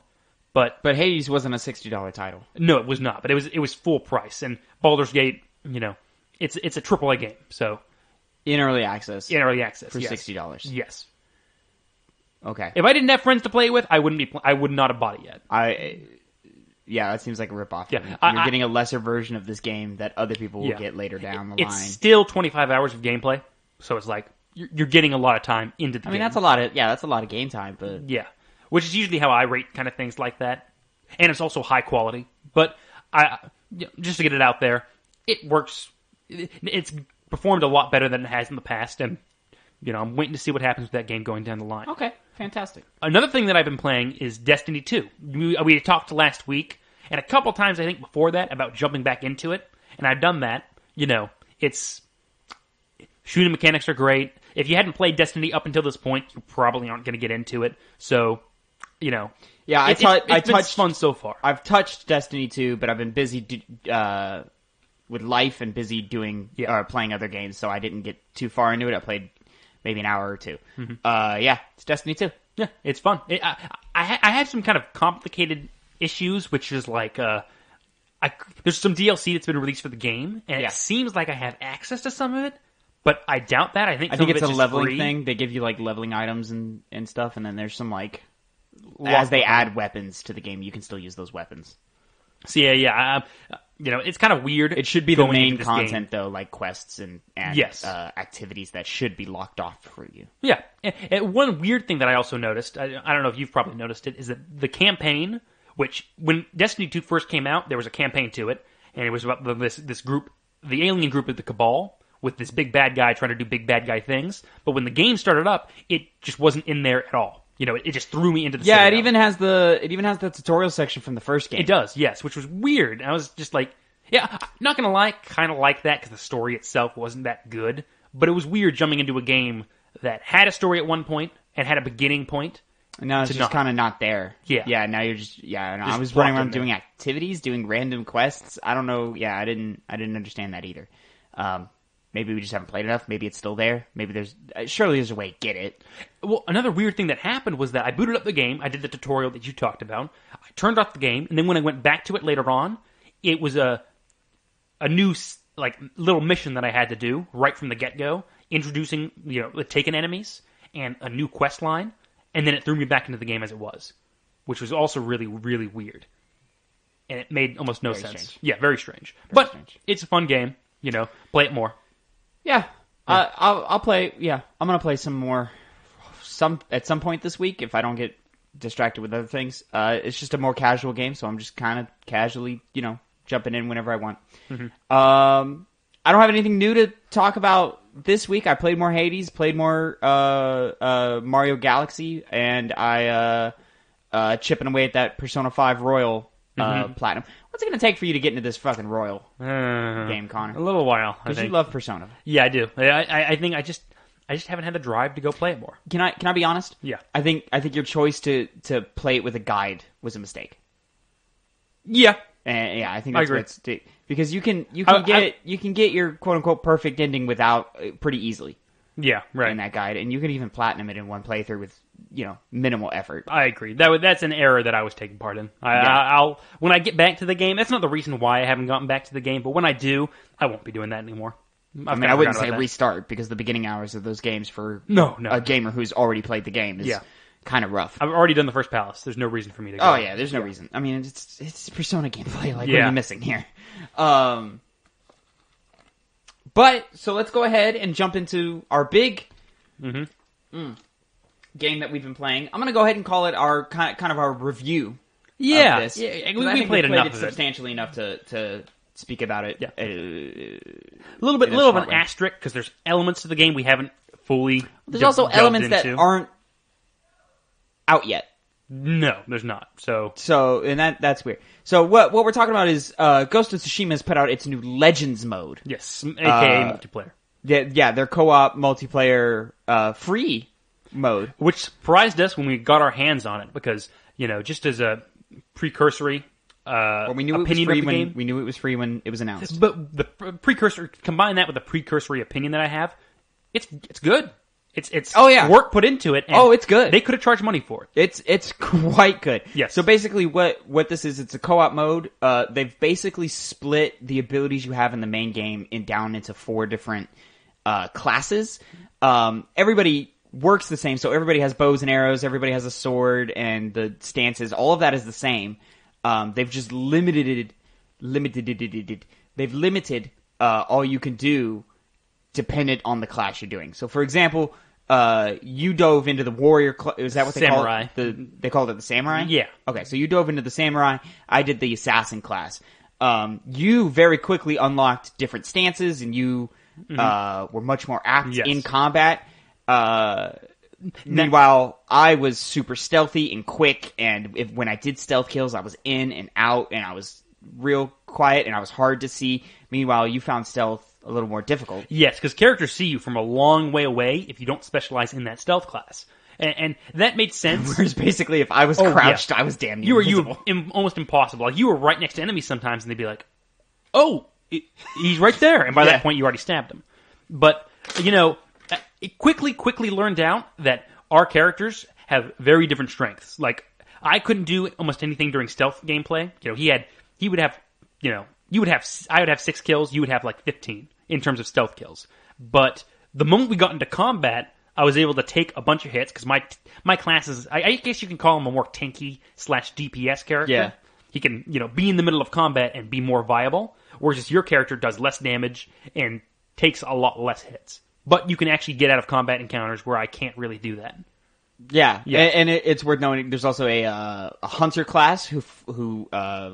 But Hades wasn't a $60 title. No, it was not. But it was full price. And Baldur's Gate, it's a AAA game. So in early access. In early access, for yes. $60. Yes. Okay. If I didn't have friends to play it with, I would not have bought it yet. Yeah, that seems like a ripoff. Yeah, You're getting a lesser version of this game that other people will get later down the line. It's still 25 hours of gameplay, so it's like you're getting a lot of time into the game. That's a lot of game time, but yeah, which is usually how I rate kind of things like that, and it's also high quality. But just to get it out there, it works. It's performed a lot better than it has in the past, and I'm waiting to see what happens with that game going down the line. Okay, fantastic. Another thing that I've been playing is Destiny 2. We talked last week, and a couple times I think before that about jumping back into it, and I've done that. It's shooting mechanics are great. If you hadn't played Destiny up until this point, you probably aren't going to get into it. So, yeah, it's been fun so far. I've touched Destiny 2, but I've been busy with life and busy doing playing other games, so I didn't get too far into it. I played maybe an hour or two. It's Destiny 2. Yeah, it's fun. I had some kind of complicated issues, which is like there's some DLC that's been released for the game, and it seems like I have access to some of it, but I doubt that. I think it's a leveling thing. They give you like leveling items and stuff, and then there's some like as they add weapons to the game, you can still use those weapons. So it's kind of weird. It should be the main content though, like quests and activities that should be locked off for you. Yeah, and one weird thing that I also noticed, I don't know if you've probably noticed it, is that the campaign, which when Destiny 2 first came out, there was a campaign to it, and it was about this group, the alien group of the Cabal, with this big bad guy trying to do big bad guy things. But when the game started up, it just wasn't in there at all. It just threw me into the it even has the tutorial section from the first game. It does, yes, which was weird. I was just like, I'm not gonna lie, kind of like that because the story itself wasn't that good. But it was weird jumping into a game that had a story at one point and had a beginning point. And now it's just kind of not there. Yeah. Now you're just I was running around doing activities, doing random quests. I don't know. Yeah, I didn't understand that either. Maybe we just haven't played enough. Maybe it's still there. Maybe surely there's a way to get it. Well, another weird thing that happened was that I booted up the game. I did the tutorial that you talked about. I turned off the game, and then when I went back to it later on, it was a new like little mission that I had to do right from the get-go, introducing the taken enemies and a new quest line, and then it threw me back into the game as it was, which was also really, really weird. And it made almost no sense. Strange. Yeah, very strange. But it's a fun game. Play it more. Yeah. I'll play. Yeah, I'm gonna play some more. At some point this week, if I don't get distracted with other things. It's just a more casual game, so I'm just kind of casually, jumping in whenever I want. Mm-hmm. I don't have anything new to talk about this week. I played more Hades, played more Mario Galaxy, and I chipping away at that Persona 5 Royal Platinum. What's it going to take for you to get into this fucking Royal game, Connor? A little while. Because you love Persona. Yeah, I do. I think I just haven't had the drive to go play it more. Can I be honest? Yeah. I think your choice to play it with a guide was a mistake. Yeah. And I think that's what's because you can get your quote unquote perfect ending without pretty easily. Yeah, right. In that guide, and you can even platinum it in one playthrough with minimal effort. I agree. That's an error that I was taking part in. I'll when I get back to the game. That's not the reason why I haven't gotten back to the game, but when I do, I won't be doing that anymore. I wouldn't say restart because the beginning hours of those games for a gamer who's already played the game is kind of rough. I've already done the first palace. There's no reason for me to go. Oh yeah, there's no reason. I mean, it's Persona gameplay. Like, what are you missing here? But so let's go ahead and jump into our big game that we've been playing. I'm gonna go ahead and call it our kind of our review. Yeah, of this. We played enough of it, substantially enough to speak about it. Yeah. A little bit of an asterisk because there's elements to the game we haven't fully. There's also elements that aren't out yet. No, there's not. So and that's weird. So what we're talking about is Ghost of Tsushima has put out its new Legends mode. Yes, aka multiplayer. Yeah, their co-op multiplayer free mode, which surprised us when we got our hands on it because just as a precursory. We knew it was free when it was announced. But the precursor, combine that with the precursory opinion that I have, it's good. It's work put into it. And it's good. They could have charged money for it. It's quite good. Yes. So basically, what this is, it's a co-op mode. They've basically split the abilities you have in the main game down into 4 different classes. Everybody works the same, so everybody has bows and arrows. Everybody has a sword, and the stances. All of that is the same. They've just limited. They've limited all you can do dependent on the class you're doing. So, for example, you dove into the warrior. Is that what they samurai. call it? They called it the samurai. Yeah. Okay, so you dove into the samurai. I did the assassin class. You very quickly unlocked different stances, and you were much more apt in combat. Meanwhile, I was super stealthy and quick, and when I did stealth kills, I was in and out, and I was real quiet, and I was hard to see. Meanwhile, you found stealth a little more difficult. Yes, because characters see you from a long way away if you don't specialize in that stealth class. And that made sense. Whereas basically, if I was crouched, I was damn near invisible. You were almost impossible. Like, you were right next to enemies sometimes, and they'd be like, "Oh, he's right there, and by Yeah. that point, you already stabbed him. But it quickly learned out that our characters have very different strengths. Like, I couldn't do almost anything during stealth gameplay. I would have 6 kills, you would have like 15 in terms of stealth kills. But the moment we got into combat, I was able to take a bunch of hits because my class is, I guess you can call him a more tanky / DPS character. Yeah. He can, be in the middle of combat and be more viable, whereas your character does less damage and takes a lot less hits. But you can actually get out of combat encounters where I can't really do that. Yeah. Yeah. And it's worth noting there's also a hunter class who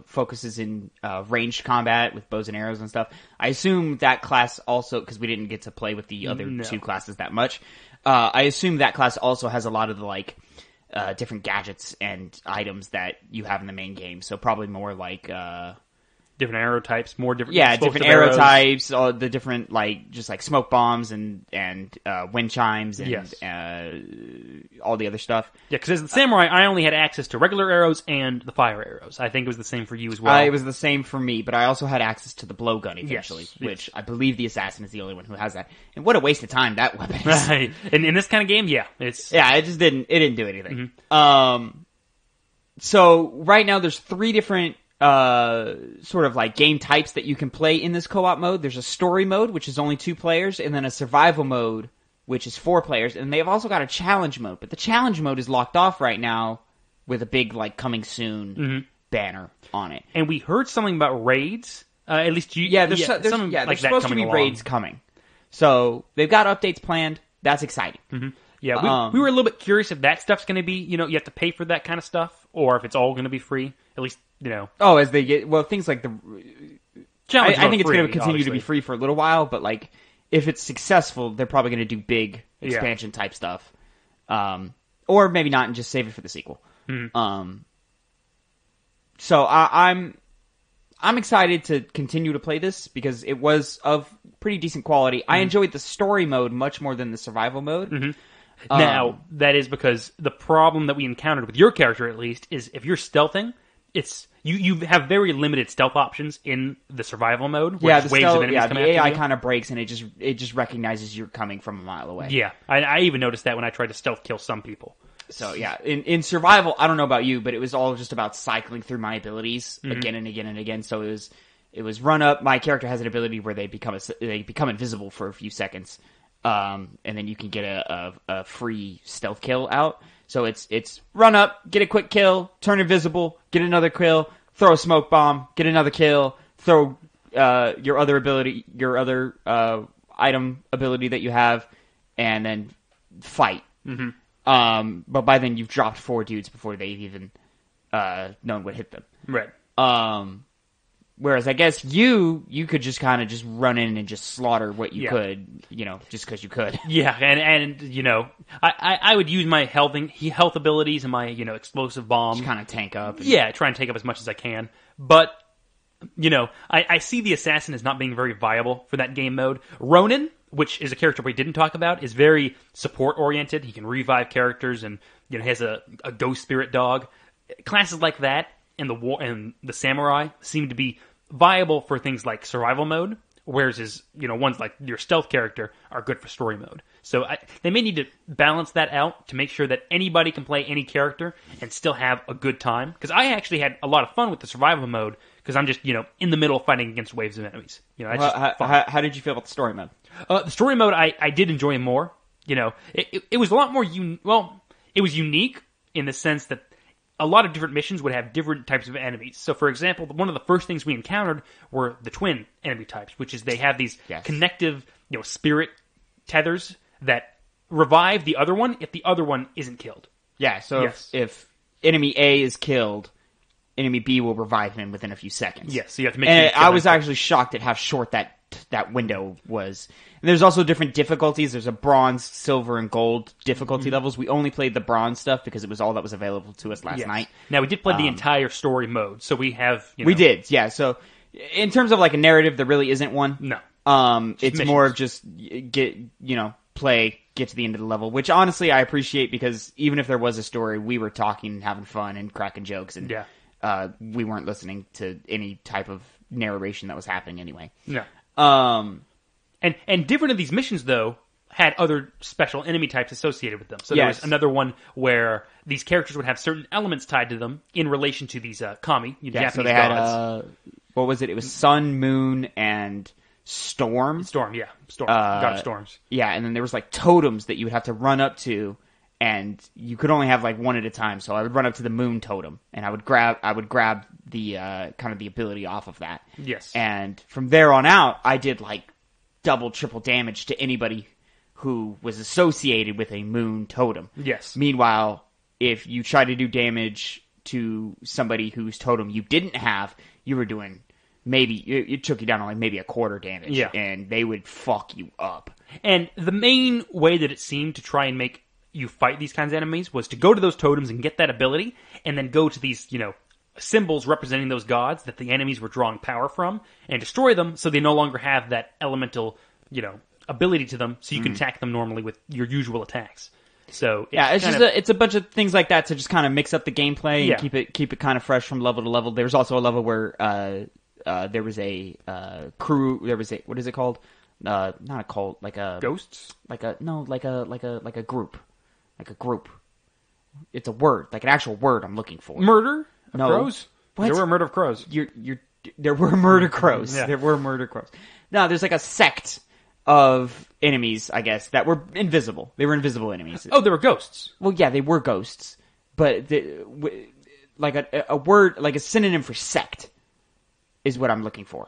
focuses in ranged combat with bows and arrows and stuff. I assume that class also, because we didn't get to play with the other two classes that much, I assume that class also has a lot of the different gadgets and items that you have in the main game. So probably more like Different arrow types, more different. Yeah, explosive different arrow arrows. types, all the different just smoke bombs and wind chimes and Yes. all the other stuff. Yeah, because as the samurai, I only had access to regular arrows and the fire arrows. I think it was the same for you as well. It was the same for me, but I also had access to the blowgun eventually, Yes. which I believe the assassin is the only one who has that. And what a waste of time that weapon is. Right. And in this kind of game, it's Yeah, it didn't do anything. Mm-hmm. So right now there's 3 different sort of game types that you can play in this co-op mode. There's a story mode, which is only 2 players, and then a survival mode, which is 4 players, and they've also got a challenge mode, but the challenge mode is locked off right now with a big coming soon banner on it. And we heard something about raids. At least you, There's something there's like that supposed to coming be along. raids coming. So they've got updates planned. That's exciting. Yeah, we were a little bit curious if that stuff's going to be, you have to pay for that kind of stuff, or if it's all going to be free. At least, Oh, as they get things like challenge I think it's free, going to continue to be obviously. free for a little while, but if it's successful, they're probably going to do big expansion type stuff, or maybe not and just save it for the sequel. So I'm excited to continue to play this because it was of pretty decent quality. I enjoyed the story mode much more than the survival mode. Now, that is because the problem that we encountered with your character, at least, is if you're stealthing, it's you have very limited stealth options in the survival mode. Where The waves of enemies come the after AI you. kind of breaks and it just recognizes you're coming from a mile away. Yeah, I even noticed that when I tried to stealth kill some people. So yeah, in survival, I don't know about you, but it was all just about cycling through my abilities again and again and again. So it was run up. My character has an ability where they become invisible for a few seconds, and then you can get a free stealth kill out. So it's run up, get a quick kill, turn invisible, get another kill, throw a smoke bomb, get another kill, throw your other item ability that you have, and then fight. But by then you've dropped 4 dudes before they've even known what hit them. Right. Whereas I guess you could just kind of just run in and just slaughter what you could, just because you could. Yeah, and I would use my health abilities and my explosive bomb. Just kind of tank up. Yeah, try and take up as much as I can. But I see the assassin as not being very viable for that game mode. Ronin, which is a character we didn't talk about, is very support oriented. He can revive characters and has a ghost spirit dog. Classes like that and the samurai seem to be viable for things like survival mode, whereas ones like your stealth character are good for story mode. So they may need to balance that out to make sure that anybody can play any character and still have a good time. Because I actually had a lot of fun with the survival mode because I'm just in the middle fighting against waves of enemies. That's just fun. How did you feel about the story mode? The story mode I did enjoy more. It was a lot more it was unique in the sense that a lot of different missions would have different types of enemies. So, for example, one of the first things we encountered were the twin enemy types, which is they have these connective, spirit tethers that revive the other one if the other one isn't killed. Yeah, so if enemy A is killed, enemy B will revive him within a few seconds. Yes, so you have to make sure you kill I was him. actually shocked at how short that window was. And there's also different difficulties. There's a bronze, silver, and gold difficulty levels. We only played the bronze stuff because it was all that was available to us last night. Now, we did play the entire story mode, so we have... We did, yeah. So, in terms of a narrative, there really isn't one. No. It's missions. more of just play, get to the end of the level, which honestly I appreciate because even if there was a story, we were talking and having fun and cracking jokes, and we weren't listening to any type of narration that was happening anyway. Yeah. Um, And different of these missions, though, had other special enemy types associated with them. So there Yes. was another one where these characters would have certain elements tied to them in relation to these kami, Japanese so they gods. had, what was it? It was Sun, Moon, and Storm. Storm. God of Storms. Yeah, and then there was like totems that you would have to run up to, and you could only have like one at a time. So I would run up to the Moon totem, and I would grab the kind of the ability off of that. Yes. And from there on out, I did like double, triple damage to anybody who was associated with a Moon totem. Yes. Meanwhile, if you try to do damage to somebody whose totem you didn't have, you were doing maybe it took you down to like maybe a quarter damage. Yeah. And they would fuck you up. And the main way that it seemed to try and make you fight these kinds of enemies was to go to those totems and get that ability, and then go to these, symbols representing those gods that the enemies were drawing power from, and destroy them so they no longer have that elemental, ability to them, so you can attack them normally with your usual attacks. So it's a bunch of things like that to just kind of mix up the gameplay and keep it kind of fresh from level to level. There's also a level where there was a crew. There was a, what is it called? Not a cult, like a ghosts. Like a group. Like a group. It's a word, like an actual word I'm looking for. Murder of No. crows. What? There were murder of crows. There were murder crows. Yeah. There were murder crows. No, there's like a sect of enemies, I guess, that were invisible. They were invisible enemies. Oh, there were ghosts. Well, yeah, they were ghosts, but like a word, like a synonym for sect, is what I'm looking for.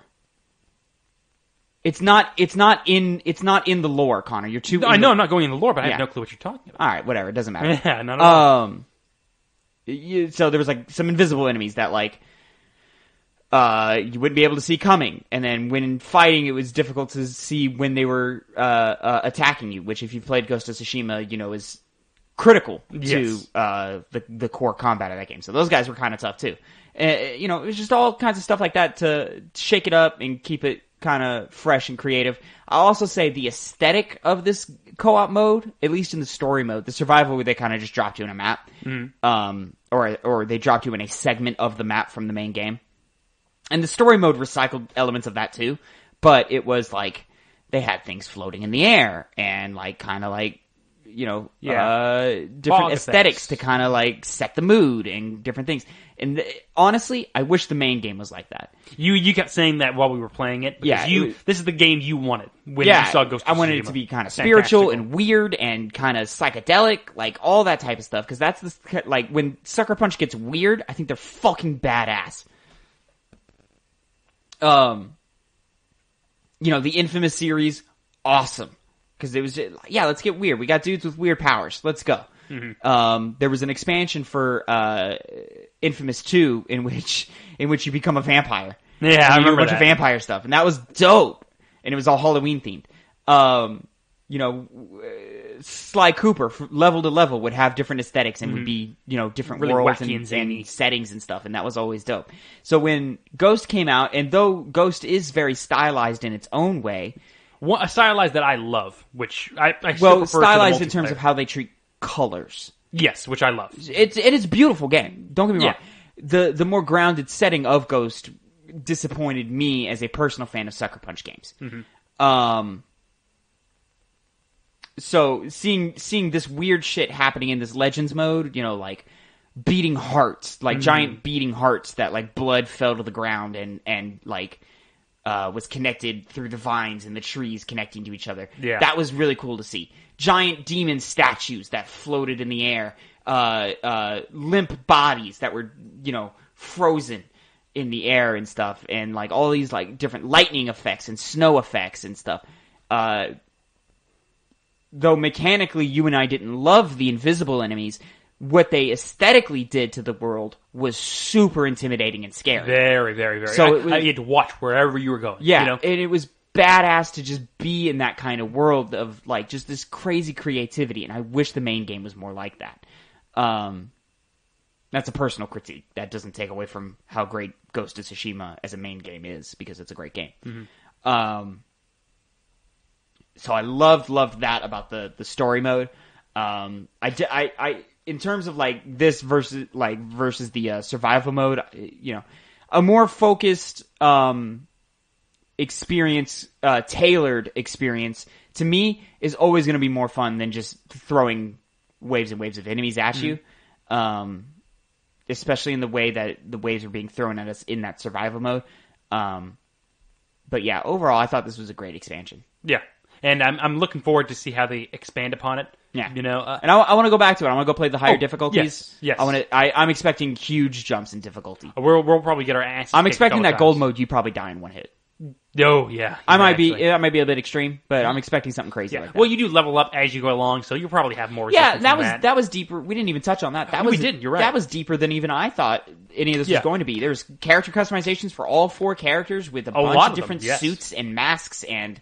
It's not in the lore, Connor. You're too. I know I'm not going in the lore, but I have no clue what you're talking about. All right, whatever. It doesn't matter. Yeah, not at all. So there was like some invisible enemies that like you wouldn't be able to see coming, and then when fighting, it was difficult to see when they were attacking you. Which, if you've played Ghost of Tsushima, is critical to the core combat of that game. So those guys were kind of tough too. It was just all kinds of stuff like that to shake it up and keep it kind of fresh and creative. I'll also say the aesthetic of this co-op mode, at least in the story mode, the survival where they kind of just dropped you in a map, or they dropped you in a segment of the map from the main game. And the story mode recycled elements of that too, but it was like they had things floating in the air and like kind of like different Fog aesthetics effects to kind of like set the mood and different things. And honestly, I wish the main game was like that. You kept saying that while we were playing it. Yeah, this is the game you wanted when you saw Ghost of Tsushima. I wanted it to be kind of spiritual and weird and kind of psychedelic, like all that type of stuff. Because that's like when Sucker Punch gets weird, I think they're fucking badass. The Infamous series, awesome. Because it was just, let's get weird. We got dudes with weird powers. Let's go. Mm-hmm. There was an expansion for Infamous 2 in which you become a vampire. Yeah, I remember a bunch of vampire stuff, and that was dope. And it was all Halloween themed. Sly Cooper, from level to level, would have different aesthetics and would be different really worlds wacky and settings and stuff, and that was always dope. So when Ghost came out, and though Ghost is very stylized in its own way. A stylized that I love, which I still prefer stylized to the in terms of how they treat colors. Yes, which I love. It is a beautiful game. Don't get me wrong. The more grounded setting of Ghost disappointed me as a personal fan of Sucker Punch games. Mm-hmm. So seeing this weird shit happening in this Legends mode, like beating hearts, like giant beating hearts that like blood fell to the ground and like. Was connected through the vines and the trees connecting to each other. Yeah. That was really cool to see. Giant demon statues that floated in the air. Limp bodies that were, frozen in the air and stuff. And like all these like different lightning effects and snow effects and stuff. Though mechanically you and I didn't love the invisible enemies, what they aesthetically did to the world was super intimidating and scary. Very, very, very. So you had to watch wherever you were going. Yeah, and it was badass to just be in that kind of world of like just this crazy creativity, and I wish the main game was more like that. That's a personal critique. That doesn't take away from how great Ghost of Tsushima as a main game is, because it's a great game. Mm-hmm. So I loved that about the story mode. I in terms of like this versus the survival mode, a more focused experience, tailored experience, to me, is always going to be more fun than just throwing waves and waves of enemies at you. Especially in the way that the waves are being thrown at us in that survival mode. But yeah, overall, I thought this was a great expansion. Yeah, and I'm looking forward to see how they expand upon it. Yeah, you know, and I want to go back to it. I want to go play the higher difficulties. Yes. I'm expecting huge jumps in difficulty. We'll probably get our asses. I'm expecting that gold mode. You probably die in one hit. Oh yeah, that might be a bit extreme, but I'm expecting something crazy. Yeah. Like that. Well, you do level up as you go along, so you'll probably have more. Yeah, that was deeper. We didn't even touch on that. We didn't. You're right. That was deeper than even I thought any of this was going to be. There's character customizations for all 4 characters with a bunch of different suits and masks and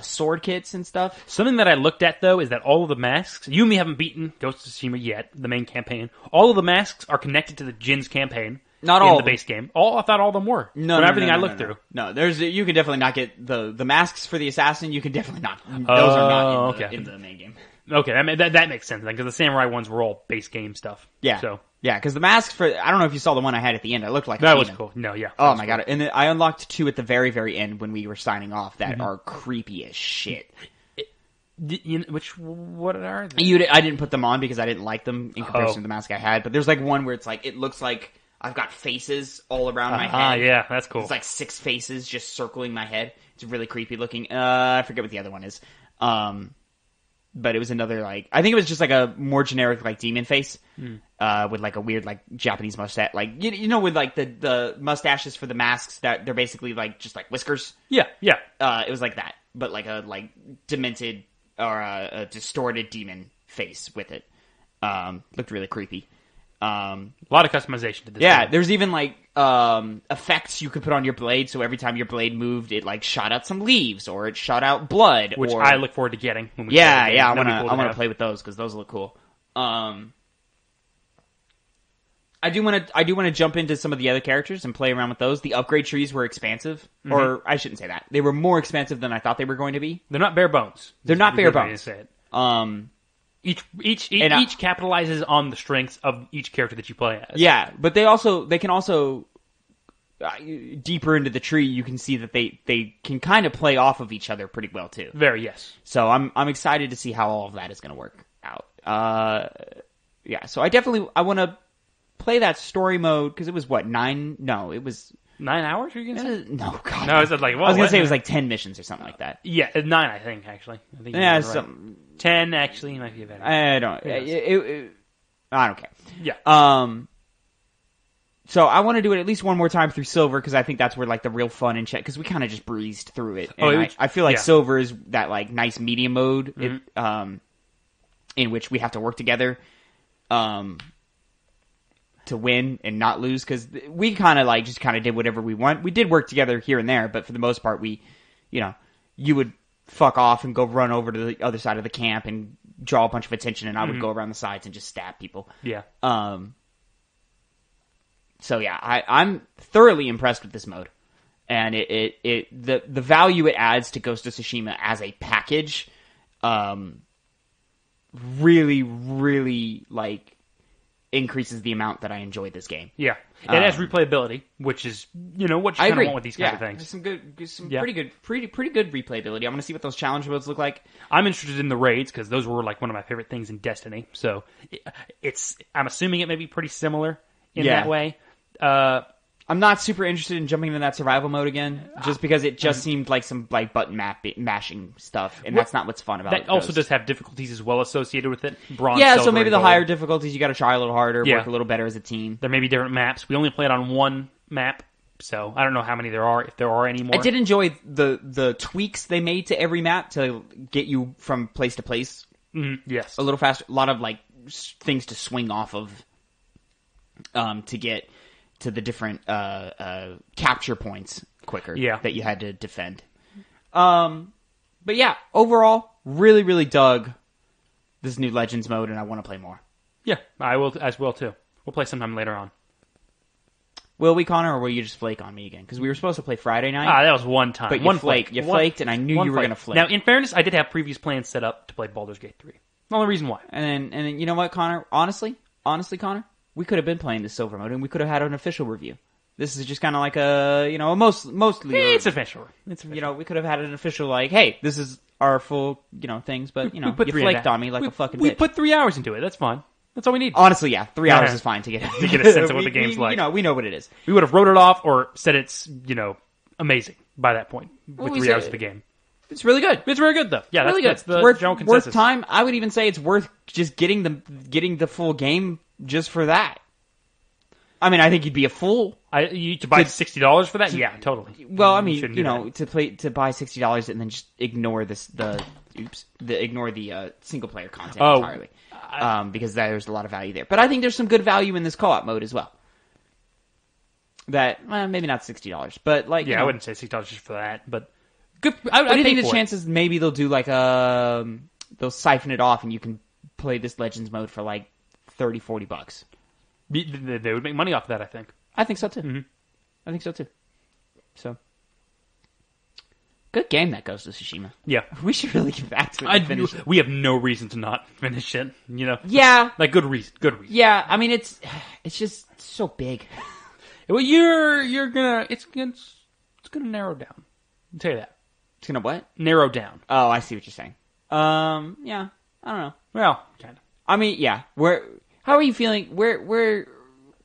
sword kits and stuff. Something that I looked at though is that all of the masks. You and me haven't beaten Ghost of Tsushima yet, the main campaign. All of the masks are connected to the Jin's campaign. Not all in the base game. I thought all of them were. No, everything I looked through. No, you can definitely not get the masks for the assassin. You can definitely not. Those are not in the main game. Okay, that makes sense then, because the samurai ones were all base game stuff. Yeah, so because the masks for I don't know if you saw the one I had at the end. It looked like that was cool. No, yeah. Oh my god! And I unlocked 2 at the very end when we were signing off that are creepy as shit. What are they? I didn't put them on because I didn't like them in comparison to the mask I had. But there's like one where it's like it looks like I've got faces all around my head. Ah, yeah, that's cool. It's like 6 faces just circling my head. It's really creepy looking. I forget what the other one is. But it was another like I think it was just like a more generic like demon face with like a weird like Japanese mustache, like you know with like the mustaches for the masks that they're basically like just like whiskers. Yeah. It was like that, but like a like demented or a distorted demon face with it. Looked really creepy. A lot of customization to this. Yeah, game. there's even like effects you could put on your blade, so every time your blade moved, it like shot out some leaves or it shot out blood, which I look forward to getting. When we I want to play with those because those look cool. I do want to jump into some of the other characters and play around with those. The upgrade trees were expansive, or I shouldn't say that. They were more expansive than I thought they were going to be. They're not bare bones. They're not bare bones. Say it. Each capitalizes on the strengths of each character that you play as. Yeah, but they can also deeper into the tree. You can see that they can kind of play off of each other pretty well too. Very yes. So I'm excited to see how all of that is going to work out. Yeah. So I want to play that story mode because it was what 9? No, it was 9 hours. Are you gonna say? No, God. No, is it like? Well, I was gonna say it was like 10 missions or something like that. Yeah, 9. I think actually. I think yeah, right. 10 actually might be better. I don't. I don't care. Yeah. So I want to do it at least one more time through Silver because I think that's where like the real fun and check because we kind of just breezed through it. And I feel like Silver is that like nice medium mode in which we have to work together to win and not lose because we kind of like just kind of did whatever we want. We did work together here and there, but for the most part, you would fuck off and go run over to the other side of the camp and draw a bunch of attention, and I would go around the sides and just stab people. Yeah. So yeah, I'm thoroughly impressed with this mode, and the value it adds to Ghost of Tsushima as a package, really, really like increases the amount that I enjoyed this game. Yeah, it has replayability, which is what you kind of want with these kind of things. Some pretty good replayability. I want to see what those challenge modes look like. I'm interested in the raids because those were like one of my favorite things in Destiny. So I'm assuming it may be pretty similar in that way. I'm not super interested in jumping into that survival mode again, just because it just seemed like some like button mashing stuff, and that's not what's fun about it. That also does have difficulties as well associated with it. Bronze, yeah, silver, so maybe and the gold. higher difficulties you got to try a little harder, work a little better as a team. There may be different maps. We only played on one map, so I don't know how many there are, if there are any more. I did enjoy the tweaks they made to every map to get you from place to place. Yes, a little faster. A lot of like things to swing off of, to get to the different capture points quicker that you had to defend. But yeah, overall, really, really dug this new Legends mode, and I want to play more. Yeah, I will as well, too. We'll play sometime later on. Will we, Connor, or will you just flake on me again? Because we were supposed to play Friday night. That was one time. But you flaked, and I knew you were going to flake. Now, in fairness, I did have previous plans set up to play Baldur's Gate 3. The only reason why. And then you know what, Connor? Honestly, Connor? We could have been playing the Silver mode, and we could have had an official review. This is just kind of like a mostly. It's official. We could have had an official hey, this is our full things, but you flaked on me like a fucking bitch. We put 3 hours into it. That's fine. That's all we need. Honestly, yeah, 3 hours is fine to get a sense of what the game's like. We know what it is. We would have wrote it off or said it's amazing by that point with 3 hours of the game. It's really good. It's very good though. Yeah, really that's good. the general consensus. Worth time. I would even say it's worth just getting the full game just for that. I mean, I think you'd be a fool. To buy $60 for that? Yeah, totally. Well, I mean, to buy $60 and then just ignore the single player content entirely, because there's a lot of value there. But I think there's some good value in this co-op mode as well. That maybe not $60, but I wouldn't say $60 just for that, but good. What do you think the chances maybe they'll do they'll siphon it off and you can play this Legends mode for $30-$40? They would make money off of that, I think. I think so too. Mm-hmm. I think so too. So, good game that Ghost of Tsushima. Yeah, we should really get back to it. And finish it. We have no reason to not finish it. Yeah, good reason. Good reason. Yeah, I mean it's just so big. Well, it's gonna narrow down. I'll tell you that. It's gonna what? Narrow down. Oh, I see what you're saying. Yeah, I don't know. Well, kind of. I mean, yeah. How are you feeling?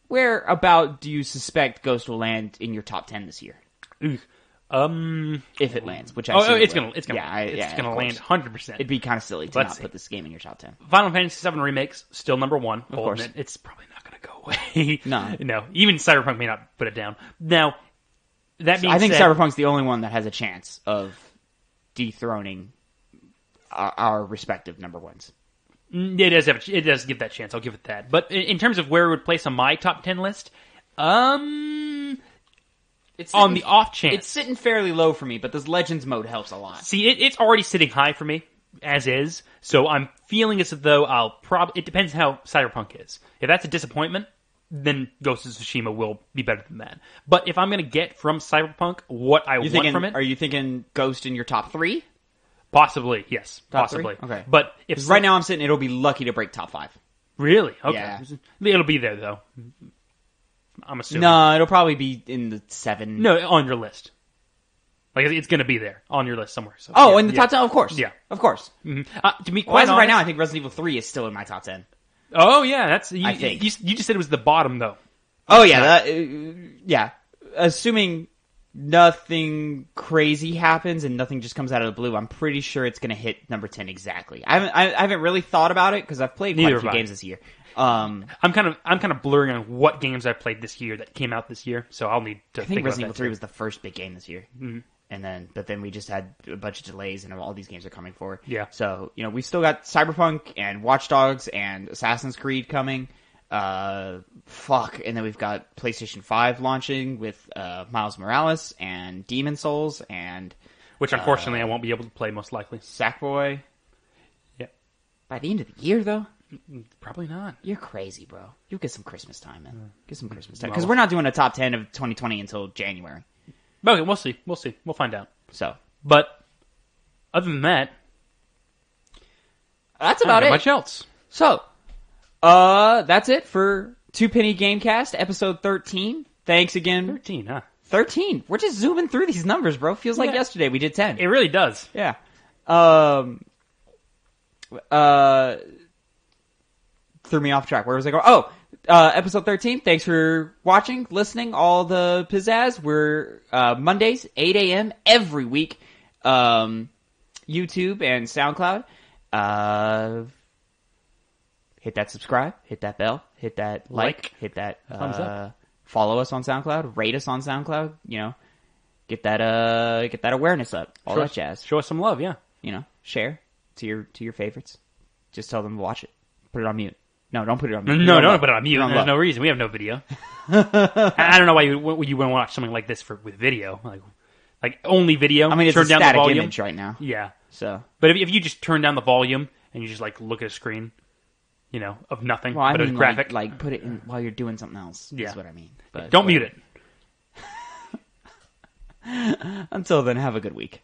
Where about do you suspect Ghost will land in your top 10 this year? If it lands, which it's gonna land 100%. It'd be kind of silly to not put this game in your top 10. Final Fantasy VII Remake's still number one. Of course, it's probably not going to go away. No, even Cyberpunk may not put it down. Now, that being I think said, Cyberpunk's the only one that has a chance of dethroning our respective number ones. It does give that chance. I'll give it that. But in terms of where it would place on my top 10 list, it's on the off chance, it's sitting fairly low for me. But this Legends mode helps a lot. See, it's already sitting high for me as is. So I'm feeling as though it depends how Cyberpunk is. If that's a disappointment, then Ghost of Tsushima will be better than that. But if I'm going to get from Cyberpunk what I want from it, are you thinking Ghost in your top 3? Possibly, yes. Top possibly. 3? Okay. But if right now I'm sitting, it'll be lucky to break top 5. Really? Okay. Yeah. It'll be there, though. I'm assuming. No, it'll probably be in the 7. No, on your list. It's going to be there on your list somewhere. So, in the top 10? Of course. Yeah. Of course. Mm-hmm. To be quite honest, right now, I think Resident Evil 3 is still in my top 10. Oh, yeah. That's. I think. You just said it was the bottom, though. Oh, yeah. Yeah. Assuming nothing crazy happens and nothing just comes out of the blue, I'm pretty sure it's going to hit number 10 exactly. I haven't really thought about it because I've played quite a few games this year. I'm kind of blurring on what games I've played this year that came out this year, so I'll need to. I think Resident Evil 3 was the first big game this year, mm-hmm. but then we just had a bunch of delays and all these games are coming forward. Yeah. So we still got Cyberpunk and Watch Dogs and Assassin's Creed coming. And then we've got PlayStation 5 launching with Miles Morales and Demon Souls and which unfortunately I won't be able to play most likely. Sackboy. Yeah. By the end of the year though? Probably not. You're crazy, bro. You'll get some Christmas time, man. Get some Christmas time. Because we're not doing a top 10 of 2020 until January. Okay, we'll see. We'll find out. So, but other than that, that's about it. Much else. So, that's it for Two Penny Gamecast, episode 13. Thanks again. 13, huh? 13. We're just zooming through these numbers, bro. Feels like yesterday we did 10. It really does. Yeah. Threw me off track. Where was I going? Oh, episode 13. Thanks for watching, listening, all the pizzazz. We're Mondays, 8 a.m. every week. YouTube and SoundCloud. Hit that subscribe, hit that bell, hit that like, hit that thumbs up. Follow us on SoundCloud, rate us on SoundCloud, get that awareness up, all that jazz. Show us some love, yeah. Share to your favorites. Just tell them to watch it. Put it on mute. No, don't put it on mute. No, don't put it on mute. There's no reason. We have no video. I don't know why you want to watch something like this with video, like only video. I mean, it's turn a down static the volume. image right now. Yeah. So, but if you just turn down the volume and you just look at a screen. Of nothing, but a graphic. Like put it in while you're doing something else. Yeah. Is what I mean. But don't mute it. Until then, have a good week.